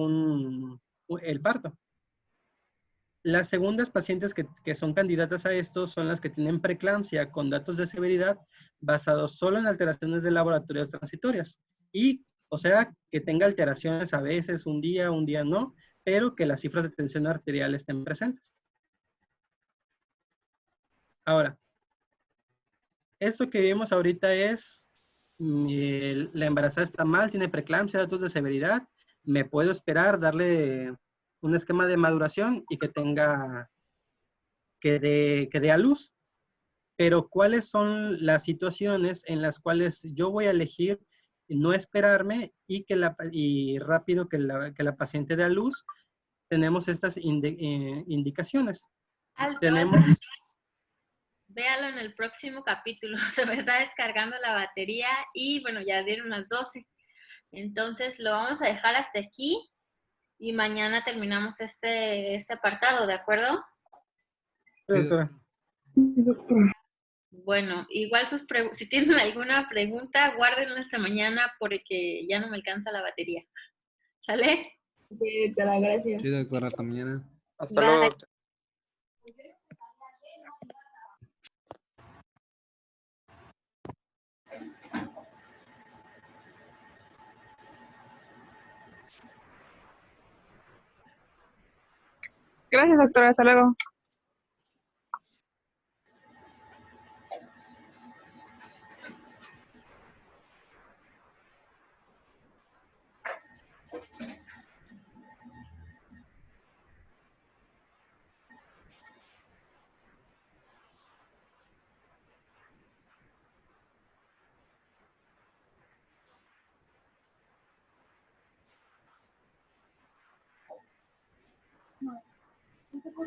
el parto. Las segundas pacientes que son candidatas a esto son las que tienen preeclampsia con datos de severidad basados solo en alteraciones de laboratorios transitorias. Y, o sea, que tenga alteraciones a veces un día no, pero que las cifras de tensión arterial estén presentes. Ahora, esto que vimos ahorita es, la embarazada está mal, tiene preeclampsia, datos de severidad, me puedo esperar, darle un esquema de maduración y que dé a luz. Pero ¿cuáles son las situaciones en las cuales yo voy a elegir no esperarme y rápido que la paciente dé a luz? Tenemos estas indicaciones. Alto, Tenemos... Véalo en el próximo capítulo. Se me está descargando la batería y bueno, ya dieron las 12. Entonces lo vamos a dejar hasta aquí y mañana terminamos este apartado, ¿de acuerdo? Sí, doctora. Bueno, igual si tienen alguna pregunta, guárdenla hasta mañana porque ya no me alcanza la batería. ¿Sale? Sí, doctora, gracias. Sí, doctora, hasta mañana. Hasta Bye. luego. Gracias, doctora. Hasta luego.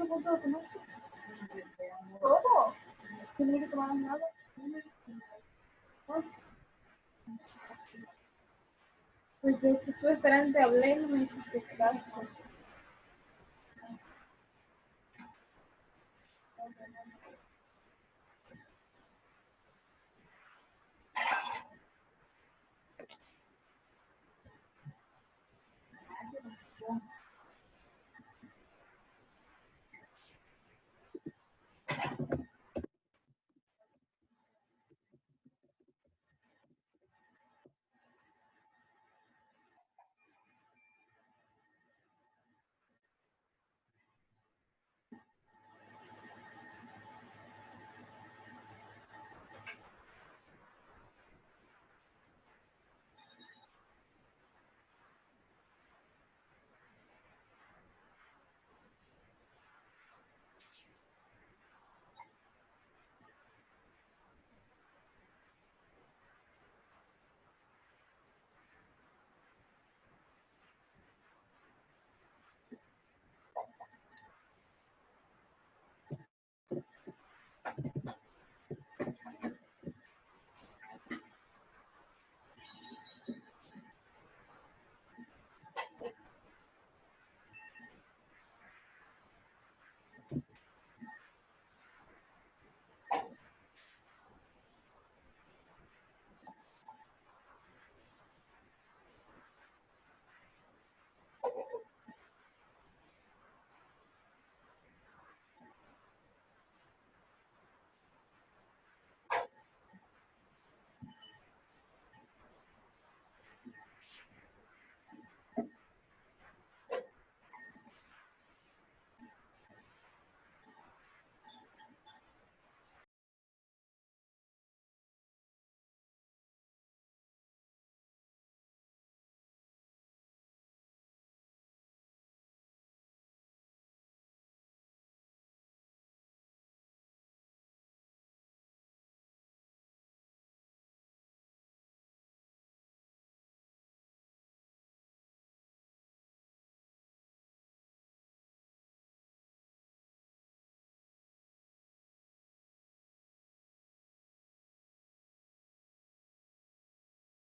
¿Cuánto lo tomaste? ¿Todo? ¿Tienes que tomar nada? Pues yo te estuve esperando, te hablé, no me hiciste caso.